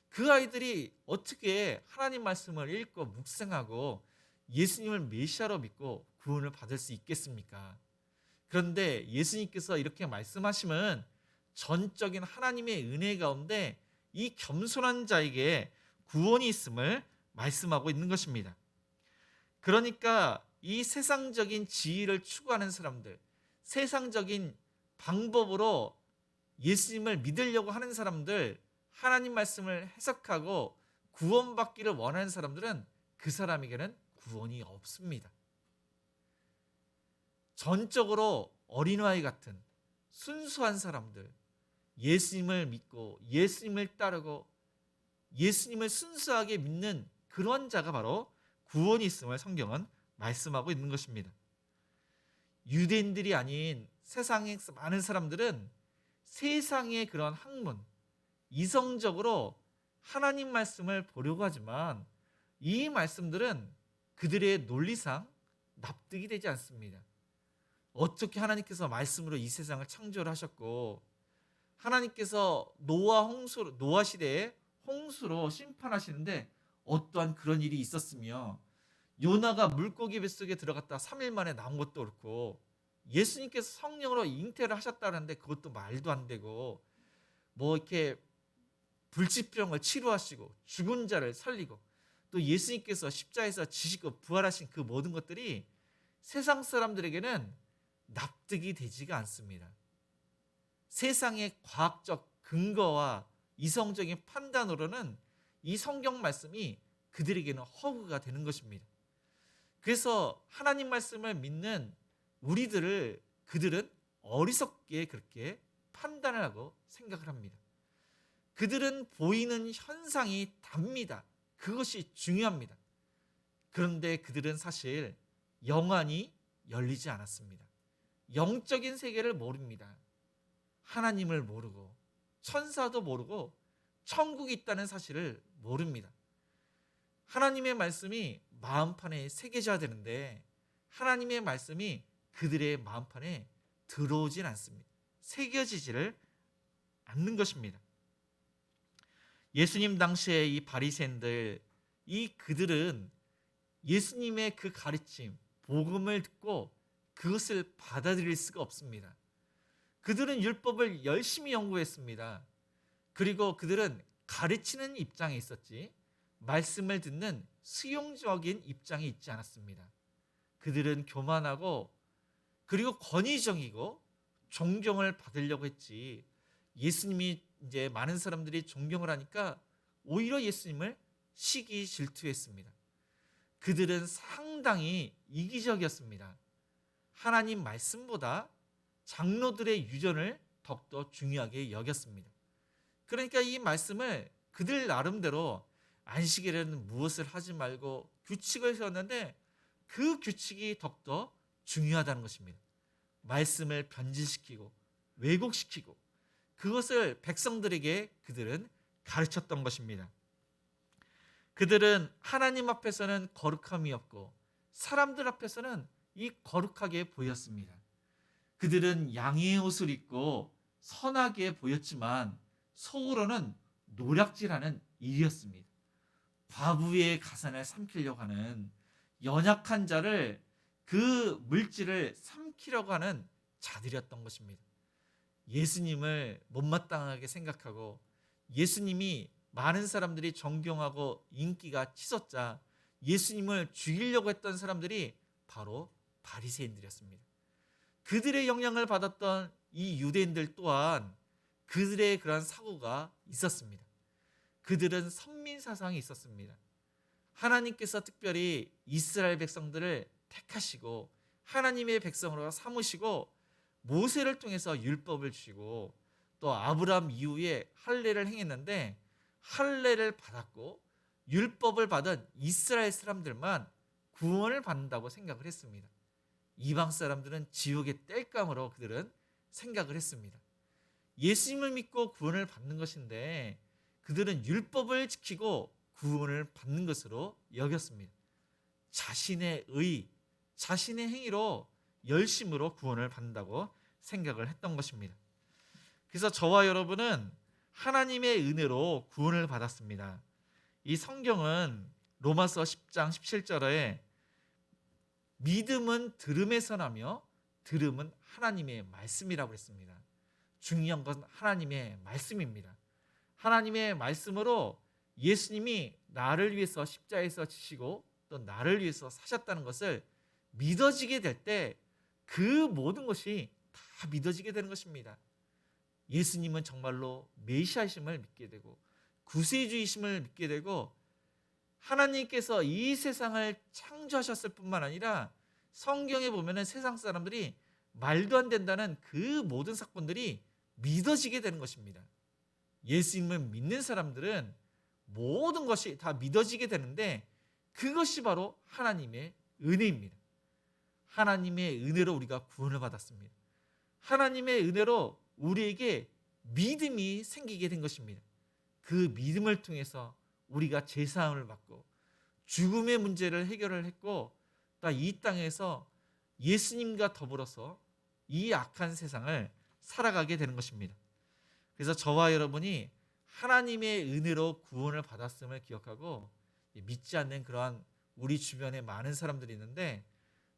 그 아이들이 어떻게 하나님 말씀을 읽고 묵상하고 예수님을 메시아로 믿고 구원을 받을 수 있겠습니까? 그런데 예수님께서 이렇게 말씀하시면 전적인 하나님의 은혜 가운데 이 겸손한 자에게 구원이 있음을 말씀하고 있는 것입니다. 그러니까 이 세상적인 지위를 추구하는 사람들, 세상적인 방법으로 예수님을 믿으려고 하는 사람들, 하나님 말씀을 해석하고 구원받기를 원하는 사람들은 그 사람에게는 구원이 없습니다. 전적으로 어린아이 같은 순수한 사람들, 예수님을 믿고 예수님을 따르고 예수님을 순수하게 믿는 그런 자가 바로 구원이 있음을 성경은 말씀하고 있는 것입니다. 유대인들이 아닌 세상의 많은 사람들은 세상의 그런 학문, 이성적으로 하나님 말씀을 보려고 하지만 이 말씀들은 그들의 논리상 납득이 되지 않습니다. 어떻게 하나님께서 말씀으로 이 세상을 창조를 하셨고, 하나님께서 노아 시대에 홍수로 심판하시는데 어떠한 그런 일이 있었으며, 요나가 물고기 뱃속에 들어갔다 3일 만에 나온 것도 그렇고, 예수님께서 성령으로 잉태를 하셨다는데 그것도 말도 안 되고, 뭐 이렇게 불치병을 치료하시고 죽은 자를 살리고, 또 예수님께서 십자가에서 지시고 부활하신 그 모든 것들이 세상 사람들에게는 납득이 되지가 않습니다. 세상의 과학적 근거와 이성적인 판단으로는 이 성경 말씀이 그들에게는 허구가 되는 것입니다. 그래서 하나님 말씀을 믿는 그들은 어리석게 그렇게 판단을 하고 생각을 합니다. 그들은 보이는 현상이 답니다. 그것이 중요합니다. 그런데 그들은 사실 영안이 열리지 않았습니다. 영적인 세계를 모릅니다. 하나님을 모르고 천사도 모르고 천국이 있다는 사실을 모릅니다. 하나님의 말씀이 마음판에 새겨져야 되는데 하나님의 말씀이 그들의 마음판에 들어오진 않습니다. 새겨지지를 않는 것입니다. 예수님 당시에 이 바리새인들, 그들은 예수님의 그 가르침, 복음을 듣고 그것을 받아들일 수가 없습니다. 그들은 율법을 열심히 연구했습니다. 그리고 그들은 가르치는 입장에 있었지 말씀을 듣는 수용적인 입장에 있지 않았습니다. 그들은 교만하고 그리고 권위적이고 존경을 받으려고 했지, 예수님이 이제 많은 사람들이 존경을 하니까 오히려 예수님을 시기 질투했습니다. 그들은 상당히 이기적이었습니다. 하나님 말씀보다 장로들의 유전을 더욱더 중요하게 여겼습니다. 그러니까 이 말씀을 그들 나름대로 안식일에는 무엇을 하지 말고 규칙을 세웠는데 그 규칙이 더욱더 중요하다는 것입니다. 말씀을 변질시키고 왜곡시키고 그것을 백성들에게 그들은 가르쳤던 것입니다. 그들은 하나님 앞에서는 거룩함이 없고 사람들 앞에서는 이 거룩하게 보였습니다. 그들은 양의 옷을 입고 선하게 보였지만 속으로는 노략질하는 일이었습니다. 과부의 가산을 삼키려고 하는, 연약한 자를 그 물질을 삼키려고 하는 자들이었던 것입니다. 예수님을 못마땅하게 생각하고 예수님이 많은 사람들이 존경하고 인기가 치솟자 예수님을 죽이려고 했던 사람들이 바로 바리새인들이었습니다. 그들의 영향을 받았던 이 유대인들 또한 그들의 그러한 사고가 있었습니다. 그들은 선민 사상이 있었습니다. 하나님께서 특별히 이스라엘 백성들을 택하시고 하나님의 백성으로 삼으시고 모세를 통해서 율법을 주시고 또 아브라함 이후에 할례를 행했는데 할례를 받았고 율법을 받은 이스라엘 사람들만 구원을 받는다고 생각을 했습니다. 이방 사람들은 지옥의 땔감으로 그들은 생각을 했습니다. 예수님을 믿고 구원을 받는 것인데 그들은 율법을 지키고 구원을 받는 것으로 여겼습니다. 자신의 의, 자신의 행위로 열심으로 구원을 받는다고 생각을 했던 것입니다. 그래서 저와 여러분은 하나님의 은혜로 구원을 받았습니다. 이 성경은 로마서 10장 17절에 믿음은 들음에서 나며 들음은 하나님의 말씀이라고 했습니다. 중요한 건 하나님의 말씀입니다. 하나님의 말씀으로 예수님이 나를 위해서 십자가에서 지시고 또 나를 위해서 사셨다는 것을 믿어지게 될 때 그 모든 것이 다 믿어지게 되는 것입니다. 예수님은 정말로 메시아이심을 믿게 되고 구세주이심을 믿게 되고 하나님께서 이 세상을 창조하셨을 뿐만 아니라 성경에 보면은 세상 사람들이 말도 안 된다는 그 모든 사건들이 믿어지게 되는 것입니다. 예수님을 믿는 사람들은 모든 것이 다 믿어지게 되는데 그것이 바로 하나님의 은혜입니다. 하나님의 은혜로 우리가 구원을 받았습니다. 하나님의 은혜로 우리에게 믿음이 생기게 된 것입니다. 그 믿음을 통해서 우리가 제사함을 받고 죽음의 문제를 해결을 했고 또 이 땅에서 예수님과 더불어서 이 악한 세상을 살아가게 되는 것입니다. 그래서 저와 여러분이 하나님의 은혜로 구원을 받았음을 기억하고 믿지 않는 그러한 우리 주변에 많은 사람들이 있는데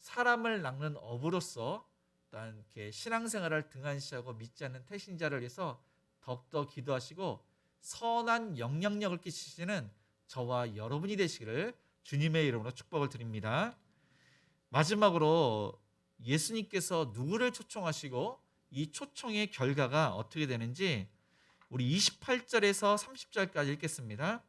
사람을 낚는 어부로서 일단 이렇게 신앙생활을 등한시하고 믿지 않는 태신자를 위해서 더욱더 기도하시고 선한 영향력을 끼치시는 저와 여러분이 되시기를 주님의 이름으로 축복을 드립니다. 마지막으로 예수님께서 누구를 초청하시고 이 초청의 결과가 어떻게 되는지 우리 28절에서 30절까지 읽겠습니다.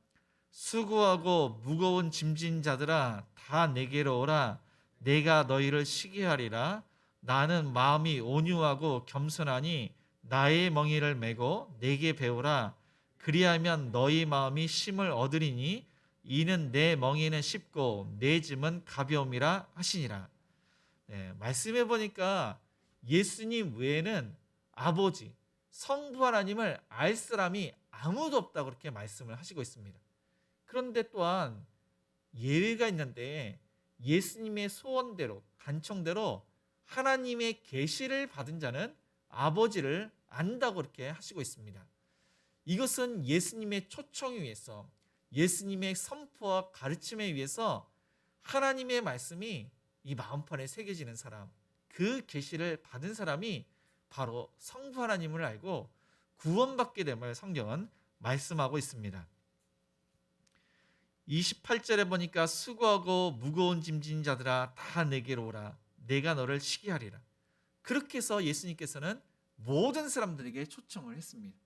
수고하고 무거운 짐진 자들아 다 내게로 오라. 내가 너희를 쉬게 하리라. 나는 마음이 온유하고 겸손하니 나의 멍에를 메고 내게 배우라. 그리하면 너희 마음이 쉼을 얻으리니 이는 내 멍에는 쉽고 내 짐은 가벼움이라 하시니라. 말씀해 보니까 예수님 외에는 아버지 성부 하나님을 알 사람이 아무도 없다고 그렇게 말씀을 하시고 있습니다. 그런데 또한 예외가 있는데 예수님의 소원대로 간청대로 하나님의 계시를 받은 자는 아버지를 안다고 그렇게 하시고 있습니다. 이것은 예수님의 초청에 의해서, 예수님의 선포와 가르침에 의해서 하나님의 말씀이 이 마음판에 새겨지는 사람, 그 계시를 받은 사람이 바로 성부 하나님을 알고 구원받게 됨을 성경은 말씀하고 있습니다. 28절에 보니까 수고하고 무거운 짐진 자들아 다 내게로 오라, 내가 너를 쉬게 하리라. 그렇게 해서 예수님께서는 모든 사람들에게 초청을 했습니다.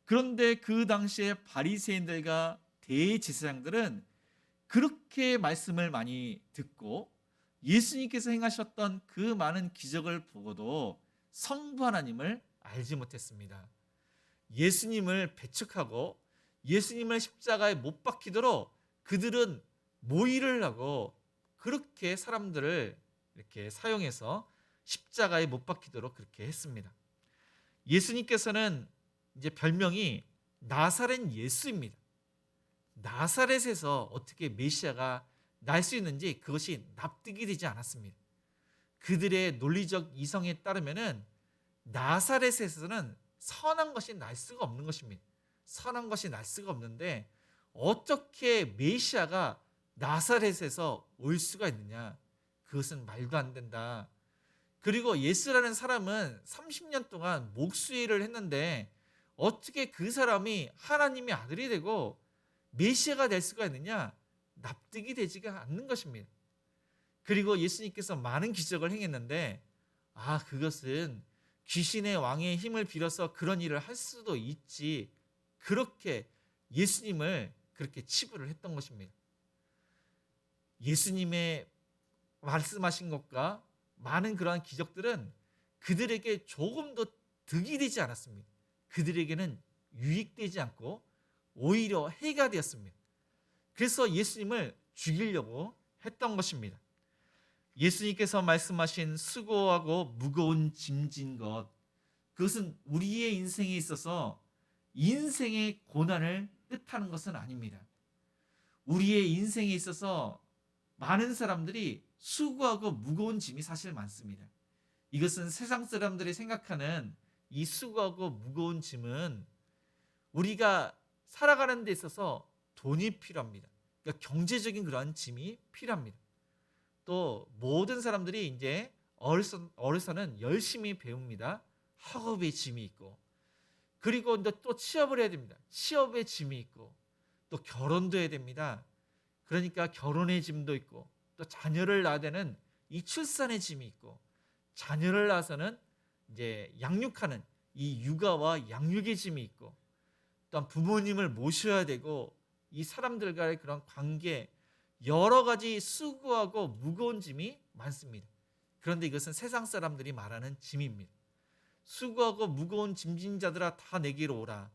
그런데 그 당시에 바리새인들과 대제사장들은 그렇게 말씀을 많이 듣고 예수님께서 행하셨던 그 많은 기적을 보고도 성부 하나님을 알지 못했습니다. 예수님을 배척하고 예수님을 십자가에 못 박히도록 그들은 모의를 하고 그렇게 사람들을 이렇게 사용해서 십자가에 못 박히도록 그렇게 했습니다. 예수님께서는 이제 별명이 나사렛 예수입니다. 나사렛에서 어떻게 메시아가 날 수 있는지 그것이 납득이 되지 않았습니다. 그들의 논리적 이성에 따르면은 나사렛에서는 선한 것이 날 수가 없는 것입니다. 선한 것이 날 수가 없는데 어떻게 메시아가 나사렛에서 올 수가 있느냐? 그것은 말도 안 된다. 그리고 예수라는 사람은 30년 동안 목수일을 했는데 어떻게 그 사람이 하나님의 아들이 되고 메시아가 될 수가 있느냐? 납득이 되지가 않는 것입니다. 그리고 예수님께서 많은 기적을 행했는데 그것은 귀신의 왕의 힘을 빌어서 그런 일을 할 수도 있지, 그렇게 예수님을 그렇게 치부를 했던 것입니다. 예수님의 말씀하신 것과 많은 그러한 기적들은 그들에게 조금도 득이 되지 않았습니다. 그들에게는 유익되지 않고 오히려 해가 되었습니다. 그래서 예수님을 죽이려고 했던 것입니다. 예수님께서 말씀하신 수고하고 무거운 짐진 것, 그것은 우리의 인생에 있어서 인생의 고난을 뜻하는 것은 아닙니다. 우리의 인생에 있어서 많은 사람들이 수고하고 무거운 짐이 사실 많습니다. 이것은 세상 사람들이 생각하는 이 수고하고 무거운 짐은 우리가 살아가는 데 있어서 돈이 필요합니다. 그러니까 경제적인 그러한 짐이 필요합니다. 또 모든 사람들이 이제 어려서는 열심히 배웁니다. 학업의 짐이 있고, 그리고 또 취업을 해야 됩니다. 취업의 짐이 있고, 또 결혼도 해야 됩니다. 그러니까 결혼의 짐도 있고, 또 자녀를 낳아야 되는 이 출산의 짐이 있고, 자녀를 낳아서는 이제 양육하는 이 육아와 양육의 짐이 있고, 또한 부모님을 모셔야 되고, 이 사람들과의 그런 관계, 여러 가지 수고하고 무거운 짐이 많습니다. 그런데 이것은 세상 사람들이 말하는 짐입니다. 수고하고 무거운 짐진 자들아 다 내게로 오라.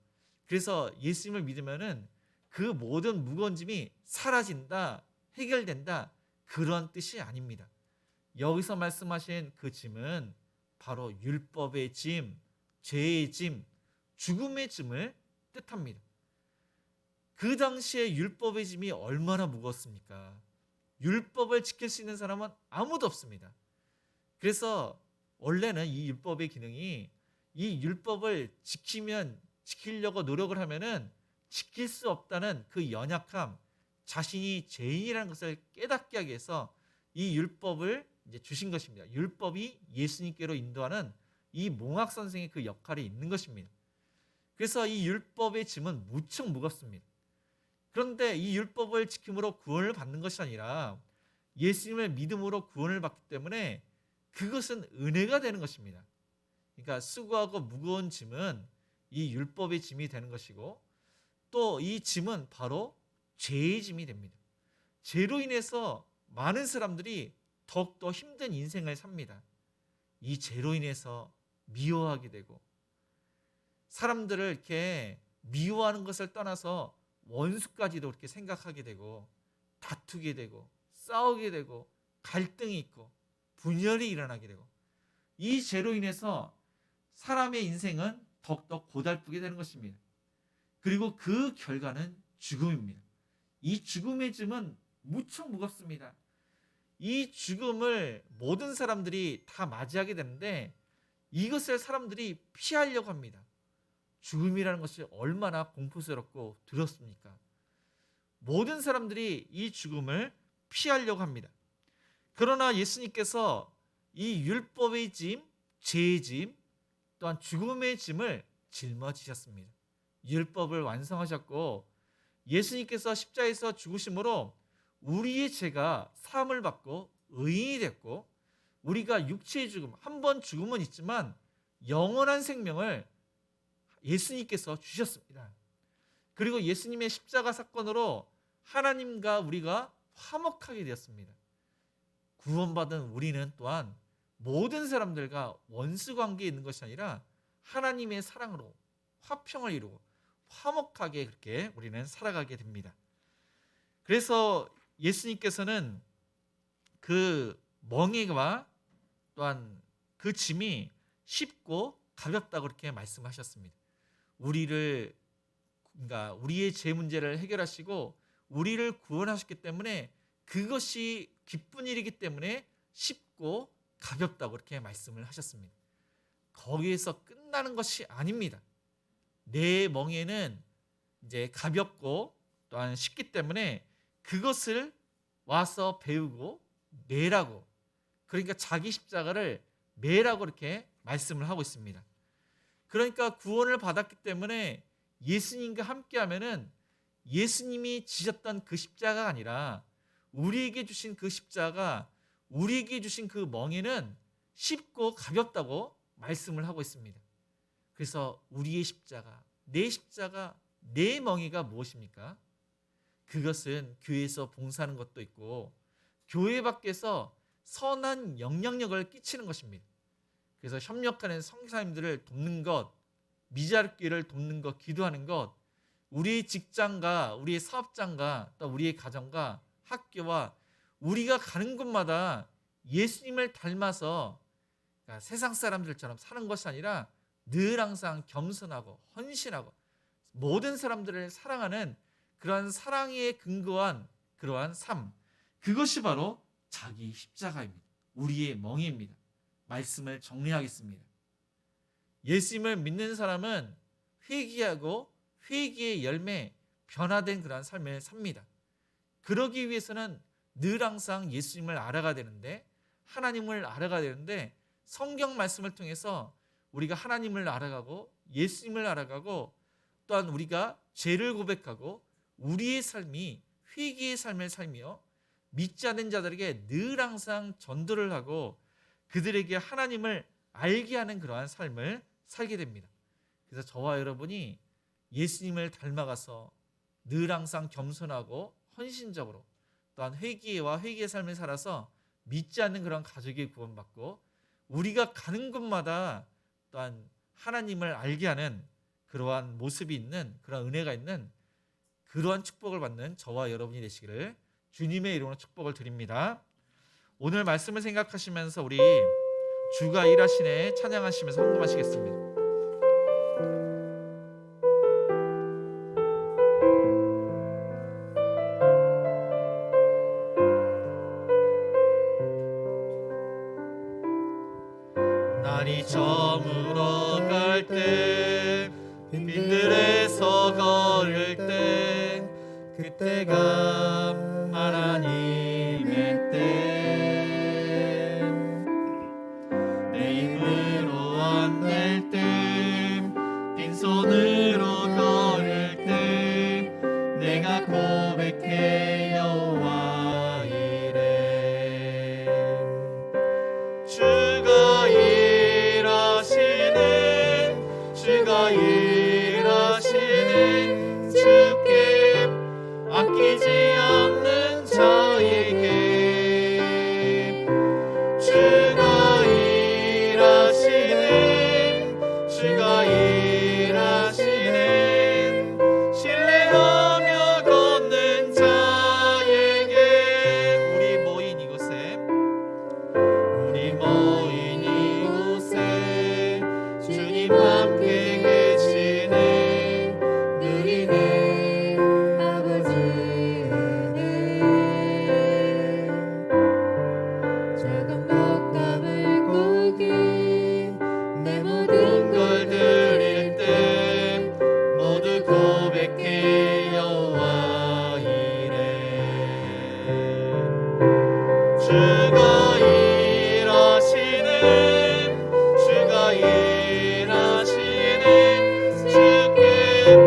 그래서 예수님을 믿으면은 그 모든 무거운 짐이 사라진다, 해결된다, 그런 뜻이 아닙니다. 여기서 말씀하신 그 짐은 바로 율법의 짐, 죄의 짐, 죽음의 짐을 뜻합니다. 그 당시에 율법의 짐이 얼마나 무거웠습니까? 율법을 지킬 수 있는 사람은 아무도 없습니다. 그래서 원래는 이 율법의 기능이 이 율법을 지키려고 노력을 하면은 지킬 수 없다는 그 연약함, 자신이 죄인이라는 것을 깨닫게 하기 위해서 이 율법을 이제 주신 것입니다. 율법이 예수님께로 인도하는 이 몽학 선생의 그 역할이 있는 것입니다. 그래서 이 율법의 짐은 무척 무겁습니다. 그런데 이 율법을 지킴으로 구원을 받는 것이 아니라 예수님을 믿음으로 구원을 받기 때문에 그것은 은혜가 되는 것입니다. 그러니까 수고하고 무거운 짐은 이 율법의 짐이 되는 것이고, 또 이 짐은 바로 죄의 짐이 됩니다. 죄로 인해서 많은 사람들이 더욱더 힘든 인생을 삽니다. 이 죄로 인해서 미워하게 되고, 사람들을 이렇게 미워하는 것을 떠나서 원수까지도 그렇게 생각하게 되고, 다투게 되고, 싸우게 되고, 갈등이 있고, 분열이 일어나게 되고, 이 죄로 인해서 사람의 인생은 더욱더 고달프게 되는 것입니다. 그리고 그 결과는 죽음입니다. 이 죽음의 짐은 무척 무겁습니다. 이 죽음을 모든 사람들이 다 맞이하게 되는데 이것을 사람들이 피하려고 합니다. 죽음이라는 것이 얼마나 공포스럽고 두렵습니까? 모든 사람들이 이 죽음을 피하려고 합니다. 그러나 예수님께서 이 율법의 짐, 죄의 짐, 또한 죽음의 짐을 짊어지셨습니다. 율법을 완성하셨고 예수님께서 십자가에서 죽으심으로 우리의 죄가 사함을 받고 의인이 됐고 우리가 육체의 죽음, 한 번 죽음은 있지만 영원한 생명을 예수님께서 주셨습니다. 그리고 예수님의 십자가 사건으로 하나님과 우리가 화목하게 되었습니다. 구원받은 우리는 또한 모든 사람들과 원수 관계에 있는 것이 아니라 하나님의 사랑으로 화평을 이루고 화목하게 그렇게 우리는 살아가게 됩니다. 그래서 예수님께서는 그 멍에와 또한 그 짐이 쉽고 가볍다고 그렇게 말씀하셨습니다. 우리의 죄 문제를 해결하시고 우리를 구원하셨기 때문에 그것이 기쁜 일이기 때문에 쉽고 가볍다고 그렇게 말씀을 하셨습니다. 거기에서 끝나는 것이 아닙니다. 내 멍에는 이제 가볍고 또한 쉽기 때문에 그것을 와서 배우고 매라고, 그러니까 자기 십자가를 매라고 이렇게 말씀을 하고 있습니다. 그러니까 구원을 받았기 때문에 예수님과 함께하면은 예수님이 지셨던 그 십자가가 아니라 우리에게 주신 그 십자가, 우리에게 주신 그 멍에는 쉽고 가볍다고 말씀을 하고 있습니다. 그래서 우리의 십자가, 내 멍에가 무엇입니까? 그것은 교회에서 봉사하는 것도 있고 교회 밖에서 선한 영향력을 끼치는 것입니다. 그래서 협력하는 성사님들을 돕는 것, 미자립교회를 돕는 것, 기도하는 것, 우리의 직장과 우리의 사업장과 또 우리의 가정과 학교와 우리가 가는 곳마다 예수님을 닮아서 세상 사람들처럼 사는 것이 아니라 늘 항상 겸손하고 헌신하고 모든 사람들을 사랑하는 그러한 사랑에 근거한 그러한 삶, 그것이 바로 자기 십자가입니다. 우리의 멍에입니다. 말씀을 정리하겠습니다. 예수님을 믿는 사람은 회개하고 회개의 열매, 변화된 그러한 삶을 삽니다. 그러기 위해서는 늘 항상 예수님을 알아가야 되는데, 하나님을 알아가야 되는데, 성경 말씀을 통해서 우리가 하나님을 알아가고 예수님을 알아가고 또한 우리가 죄를 고백하고 우리의 삶이 회개의 삶을 살며 믿지 않는 자들에게 늘 항상 전도를 하고 그들에게 하나님을 알게 하는 그러한 삶을 살게 됩니다. 그래서 저와 여러분이 예수님을 닮아가서 늘 항상 겸손하고 헌신적으로 또한 회개와 회개의 삶을 살아서 믿지 않는 그런 가족이 구원받고 우리가 가는 곳마다 또한 하나님을 알게 하는 그러한 모습이 있는 그러한 은혜가 있는 그러한 축복을 받는 저와 여러분이 되시기를 주님의 이름으로 축복을 드립니다. 오늘 말씀을 생각하시면서 우리 주가 일하시네 찬양하시면서 헌금하시겠습니다. 날이 저물어 갈 때 빈들에서 걸을 때 그때가 하나님의 때 내 힘으로 안 될 때 빈손으로 걸을 때 내가 고백해 여호와 이래 주가 일하시네 주께 아끼지 주가 일하시는 주가 일하시는 주께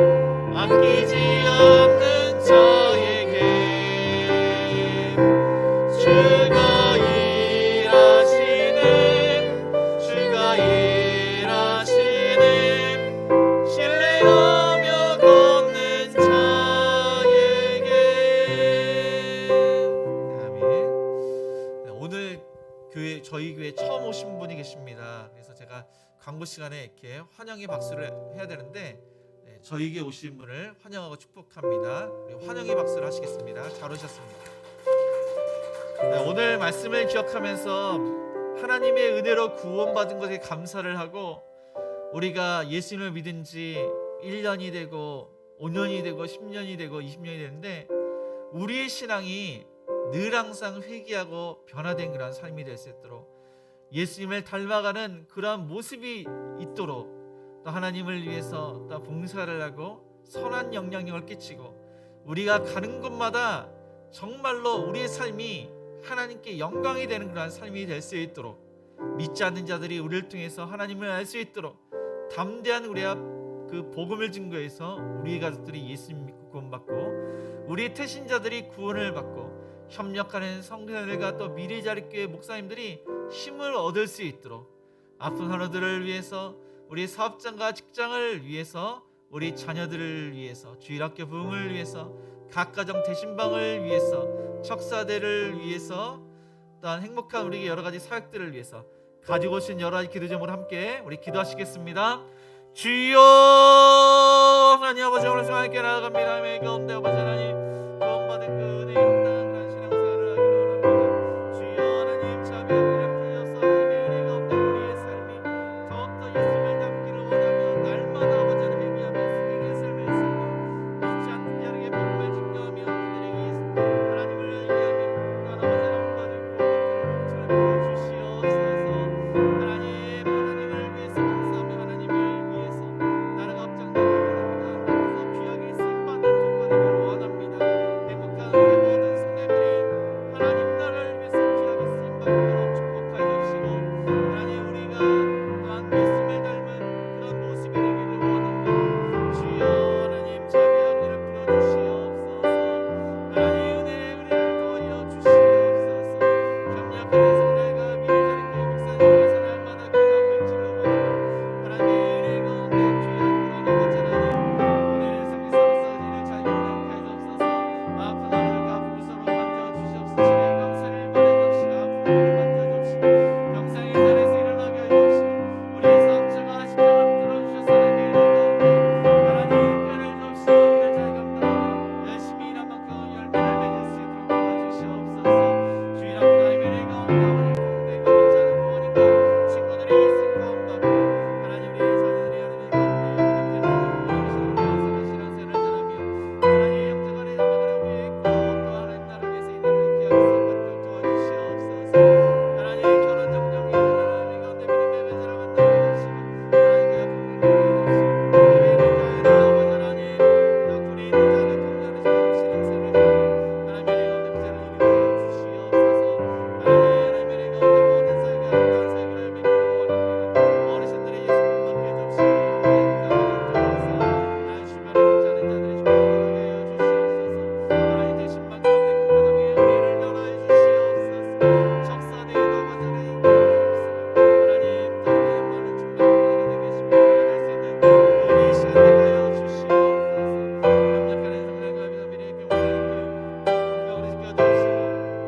아끼지 않는 자에게 주가 일하시는 주가 일하시는 신뢰하며 걷는 자에게. 아멘. 네, 오늘 저희 교회 처음 오신 분이 계십니다. 그래서 제가 광고 시간에 이렇게 환영의 박수를 해야 되는데 저희 교회 오신 분을 환영하고 축복합니다. 환영의 박수를 하시겠습니다. 잘 오셨습니다. 오늘 말씀을 기억하면서 하나님의 은혜로 구원받은 것에 감사를 하고, 우리가 예수님을 믿은 지 1년이 되고 5년이 되고 10년이 되고 20년이 되는데 우리의 신앙이 늘 항상 회개하고 변화된 그런 삶이 될 수 있도록, 예수님을 닮아가는 그러한 모습이 있도록, 또 하나님을 위해서 또 봉사를 하고 선한 영향력을 끼치고, 우리가 가는 곳마다 정말로 우리의 삶이 하나님께 영광이 되는 그러한 삶이 될 수 있도록, 믿지 않는 자들이 우리를 통해서 하나님을 알 수 있도록 담대한 우리의 그 복음을 증거해서 우리 가족들이 예수님 믿고 구원받고, 우리 태신자들이 구원을 받고, 협력하는 성도들과 또 미래자립교회 목사님들이 힘을 얻을 수 있도록, 아픈 환우들을 위해서, 우리 사업장과 직장을 위해서, 우리 자녀들을 위해서, 주일학교 부흥을 위해서, 각 가정 대신방을 위해서, 척사대를 위해서, 또한 행복한 우리 여러 가지 사역들을 위해서 가지고 오신 여러 가지 기도 제목을 함께 우리 기도하시겠습니다. 주여 하나님 아버지, 오늘 하나님께 나아갑니다. 하나님의 가운데 아버지 하나님, 구원받은 그 은혜에 합당한 그런 신앙생활을 하기를 원합니다. 주여 하나님, 자비하고 베풀어서 하나님의 은혜 가운데 우리의 삶이 더욱더 예수님을 닮기를 원하며, 날마다 아버지 하나님 회개하며 승리의 삶을 살며, 믿지 않는 자에게 복음을 증거하며 그들에게 하나님을 알게 하며, 또한 아버지 하나님 온갖 구원받기를 주시옵소서. 하나님을 위해서 봉사하며 하나님을 위해서 나라가 확장되기를 원합니다. 하나님께서 귀하게 쓰임받는 통과 되기를 원합니다. 행복한 우리 모든 성도님들이 하나님 나라를 위해서 귀하게 쓰임받도록 축복하여 주시고, 하나님 우리가 또한 예수님을 닮은 그런 모습이 되기를 원합니다. 주여 하나님, 자비하게 베풀어 주시옵소서. 하나님 은혜를 더하여 주시옵소서. 협력하는 성도들과 미래자립교회 목사님께서 날마다 귀한 물질로 원합니다. 하나님의 은혜 가운데 귀한 그런 아버지 하나님, 오늘의 성기 사사지를 잘 겪는 하옵소서. 아픈 하루가 부서로 만져주시옵소서. 주의 감사를 말해줍시다. 아픈 하루를 만져줍시다. 병상의 자리에서 일어나게 해주시고, 우리의 사업자가 십자가를 들어주셔서 하나님의 은혜 가운데 하나님 뼈를 줍시고 일을 잘 감당하며 열심히 일한 만큼 열매를 맺을 수 있도록 도와주시옵소서. 주일학교 하나님의 은혜 가운데 아버지 공대가 믿지 않은 부모님과 친구들이 예수 구원받고, 하나님 우리의 자녀들이 하나님 가운데 믿음을 부모님이시는 분에서 신앙생활을 잘하며 하나님 영적간의 자녀들을 위해 있고, 또 하나님 나를 위해서 이들을 귀하게 쓰임받도록 도와주시옵소서. 하나님 결혼 정정이 있는 하나님 가운데 믿음의 배설을 만나게 해주시고, 하나님 그의 부모님을 해주시고, 예배를 가하여 아버지 하나님, 또 군에 있는 자를 통제하는 신앙생활을 잘하며 하나님의 은혜 가운데 비자를 이루게 해주시옵소서. 하나님의 은혜 가운데 모든 사역에 아름다운 사역을 믿기를 원합니다. 어르신들의 예수 구원받게 해주시고, 하나님 주변에 믿지 않은 자들의 축복을 하게 하여 주시옵소서. 하나님 대신만 가운데 그 가정에 은혜를 열어해 주시옵소서. 적사대에 아버지 하나님 하나님 또 하나님 많은 충만한 은혜가 되게 하시며 될 수 있는 은혜의 시간 되게 하여 주시옵소서. 협력하는 성령과 미래의 교회를 건강으로 지켜주시고,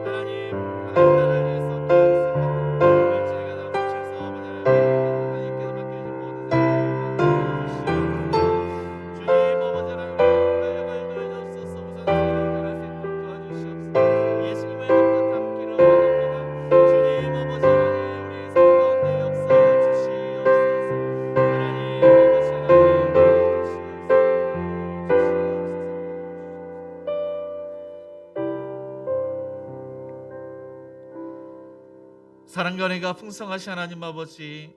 하나님 나라를 위해서 기도할 수 있는 물질과 나무 주셔서 아버지 하나님께서 맡겨주신 모든 사역을 도와주시옵소서. 주님 아버지 하나님, 우리의 공력을 놓여주옵소서. 우선 세상을 변할 수 있도록 도와주시옵소서. 예수님을 닮고 닮기를 원합니다. 주님 아버지 하나님, 우리의 삶 가운데 역사하여 주시옵소서. 하나님 아버지 하나님 사랑과 은혜가 풍성하신 하나님 아버지,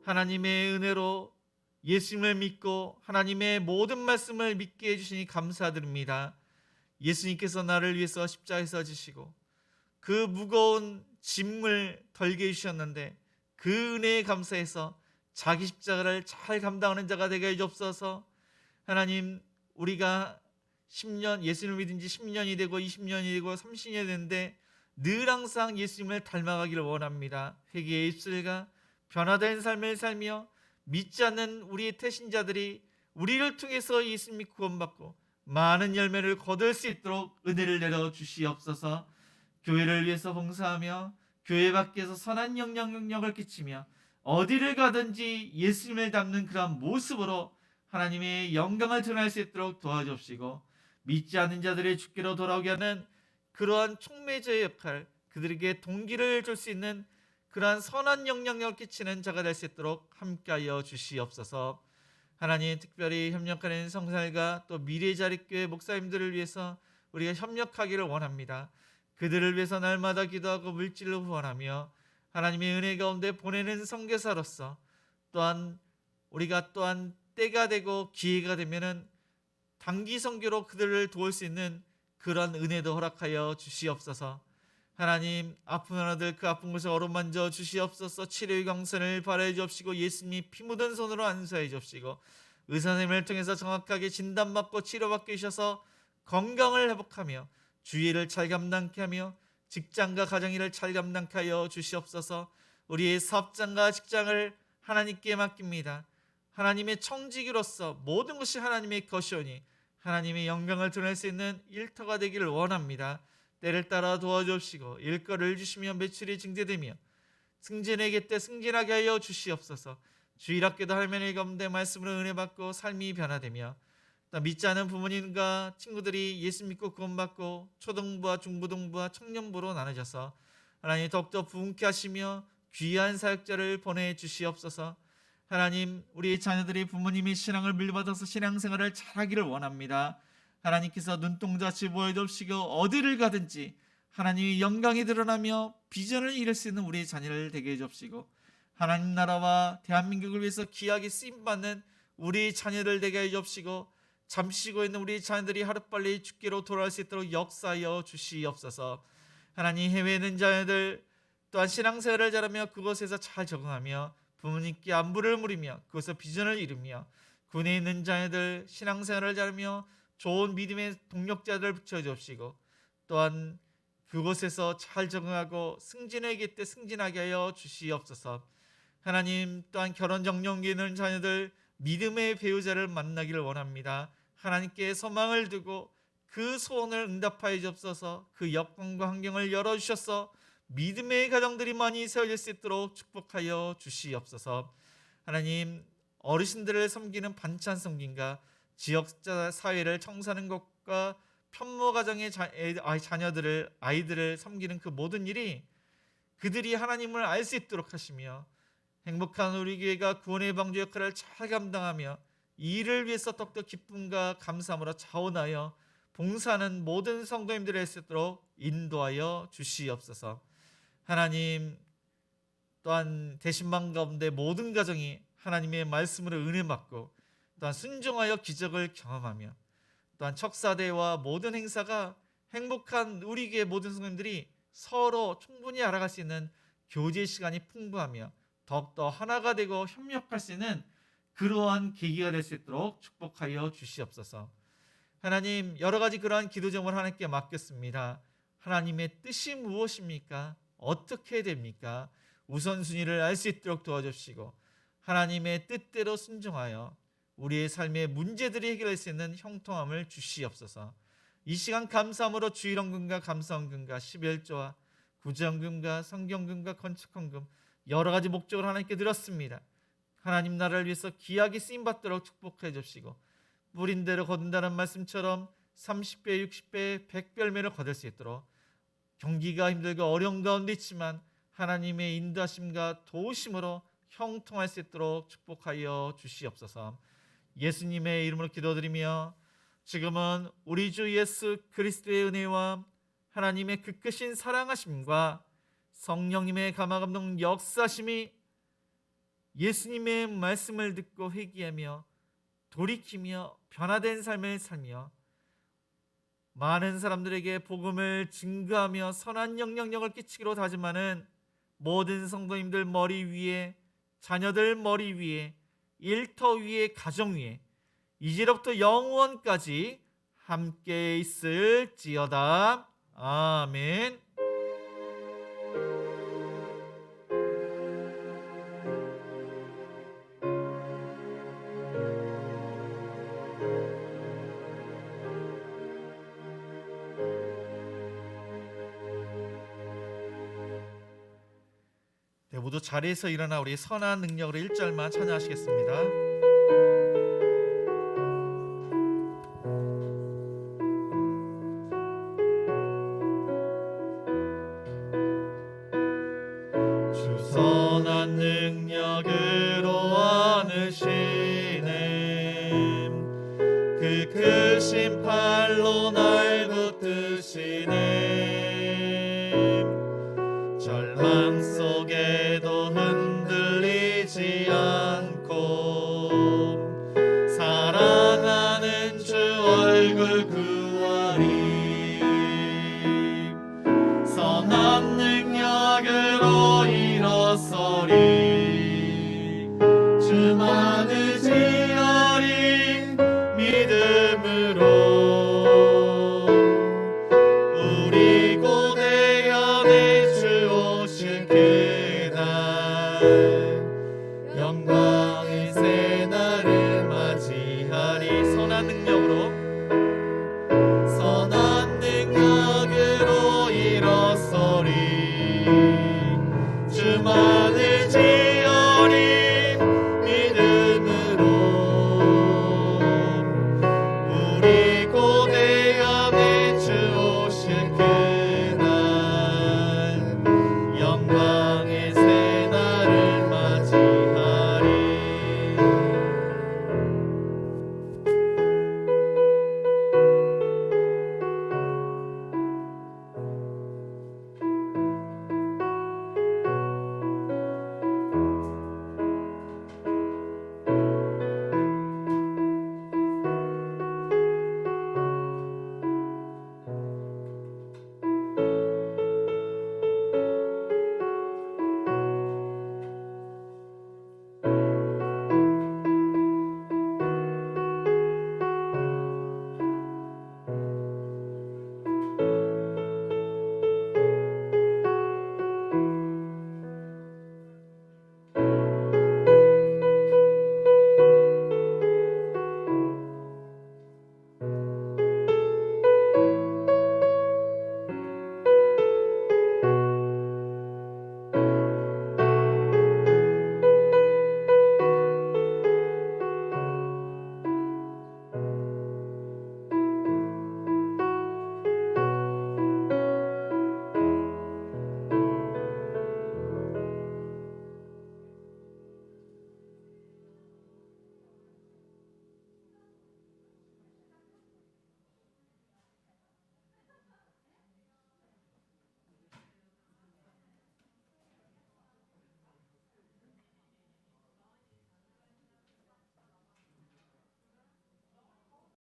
하나님의 은혜로 예수님을 믿고 하나님의 모든 말씀을 믿게 해주시니 감사드립니다. 예수님께서 나를 위해서 십자가에 서 지시고 그 무거운 짐을 덜게 해주셨는데 그 은혜에 감사해서 자기 십자가를 잘 감당하는 자가 되게 해주옵소서. 하나님, 우리가 10년, 예수님을 믿은 지 10년이 되고 20년이 되고 30년이 됐는데 늘 항상 예수님을 닮아가기를 원합니다. 회개의 입술과 변화된 삶을 살며 믿지 않는 우리의 태신자들이 우리를 통해서 예수님이 구원받고 많은 열매를 거둘 수 있도록 은혜를 내려 주시옵소서. 교회를 위해서 봉사하며 교회 밖에서 선한 영향력을 끼치며 어디를 가든지 예수님을 닮는 그런 모습으로 하나님의 영광을 드러낼 수 있도록 도와주옵시고, 믿지 않는 자들의 주께로 돌아오게 하는 그러한 촉매자의 역할, 그들에게 동기를 줄 수 있는 그러한 선한 영향력을 끼치는 자가 될 수 있도록 함께하여 주시옵소서. 하나님, 특별히 협력하는 성살과 또 미래자립교회 목사님들을 위해서 우리가 협력하기를 원합니다. 그들을 위해서 날마다 기도하고 물질로 후원하며 하나님의 은혜 가운데 보내는 선교사로서 또한 우리가 또한 때가 되고 기회가 되면은 단기 선교로 그들을 도울 수 있는 그런 은혜도 허락하여 주시옵소서. 하나님, 아픈 하나들 그 아픈 곳을 어루만져 주시옵소서. 치료의 광선을 발하여 주옵시고 예수님이 피 묻은 손으로 안수하여 주옵시고 의사 선생님을 통해서 정확하게 진단받고 치료받게 하셔서 건강을 회복하며 주의를 잘 감당케 하며 직장과 가정일을 잘 감당케 하여 주시옵소서. 우리의 사업장과 직장을 하나님께 맡깁니다. 하나님의 청지기로서 모든 것이 하나님의 것이오니 하나님의 영광을 드러낼 수 있는 일터가 되기를 원합니다. 때를 따라 도와주옵시고 일거리를 주시며 매출이 증대되며 승진에게 때 승진하게 하여 주시옵소서. 주일학교도 할머니 가운데 말씀으로 은혜 받고 삶이 변화되며 또 믿지 않은 부모님과 친구들이 예수 믿고 구원받고 초등부와 중고등부와 청년부로 나눠져서 하나님 더욱더 부흥케 하시며 귀한 사역자를 보내주시옵소서. 하나님, 우리 자녀들이 부모님의 신앙을 물려받아서 신앙생활을 잘하기를 원합니다. 하나님께서 눈동자치 보여주시고 어디를 가든지 하나님의 영광이 드러나며 비전을 이룰 수 있는 우리의 자녀를 되게 해주옵시고 하나님 나라와 대한민국을 위해서 귀하게 쓰임받는 우리 자녀들 되게 해주옵시고 잠시 쉬고 있는 우리 자녀들이 하루빨리 주께로 돌아올 수 있도록 역사하여 주시옵소서. 하나님, 해외에 있는 자녀들 또한 신앙생활을 잘하며 그곳에서 잘 적응하며 부모님께 안부를 물으며 그곳에서 비전을 이루며 군에 있는 자녀들 신앙생활을 잘하며 좋은 믿음의 동력자들을 붙여주옵시고 또한 그곳에서 잘 적응하고 승진에게 때 승진하게 하여 주시옵소서. 하나님, 또한 결혼 정령기에 있는 자녀들 믿음의 배우자를 만나기를 원합니다. 하나님께 소망을 두고 그 소원을 응답하여 주옵소서. 그 여건과 환경을 열어주셔서 믿음의 가정들이 많이 세워질 수 있도록 축복하여 주시옵소서. 하나님, 어르신들을 섬기는 반찬 섬김과 지역자 사회를 청소하는 것과 편모 가정의 아이들을 섬기는 그 모든 일이 그들이 하나님을 알 수 있도록 하시며 행복한 우리 교회가 구원의 방주 역할을 잘 감당하며 이 일을 위해서 더욱더 기쁨과 감사함으로 자원하여 봉사하는 모든 성도님들을 할 수 있도록 인도하여 주시옵소서. 하나님, 또한 대신방 가운데 모든 가정이 하나님의 말씀으로 은혜 받고 또한 순종하여 기적을 경험하며 또한 척사대와 모든 행사가 행복한 우리 교회 모든 성도님들이 서로 충분히 알아갈 수 있는 교제 시간이 풍부하며 더욱더 하나가 되고 협력할 수 있는 그러한 계기가 될 수 있도록 축복하여 주시옵소서. 하나님, 여러 가지 그러한 기도 제목을 하나님께 맡겼습니다. 하나님의 뜻이 무엇입니까? 어떻게 됩니까? 우선순위를 알 수 있도록 도와주시고 하나님의 뜻대로 순종하여 우리의 삶의 문제들이 해결할 수 있는 형통함을 주시옵소서. 이 시간 감사함으로 주일헌금과 감사헌금과 11조와 구제헌금과 성경금과 건축헌금 여러 가지 목적을 하나님께 드렸습니다. 하나님 나라를 위해서 귀하게 쓰임받도록 축복해 주시고 뿌린 대로 거둔다는 말씀처럼 30배, 60배, 100별매를 거둘 수 있도록 경기가 힘들고 어려운 가운데 있지만 하나님의 인도하심과 도우심으로 형통할 수 있도록 축복하여 주시옵소서. 예수님의 이름으로 기도드리며 지금은 우리 주 예수 그리스도의 은혜와 하나님의 그 크신 사랑하심과 성령님의 감화감동 역사심이 예수님의 말씀을 듣고 회개하며 돌이키며 변화된 삶을 살며 많은 사람들에게 복음을 증거하며 선한 영향력을 끼치기로 다짐하는 모든 성도님들 머리 위에, 자녀들 머리 위에, 일터 위에, 가정 위에 이제로부터 영원까지 함께 있을지어다. 아멘. 네, 모두 자리에서 일어나 우리 선한 능력으로 1절만 찬양하시겠습니다. 주 선한 능력으로 안으시는 그 크신 팔로 날 붙드시는 절망 속에도 흔들리지 않고 사랑하는 주 얼굴 구하리 선한 능력으로 일어서리 주만 의지하리 믿음으로 우리 고대연의 주 오실 그날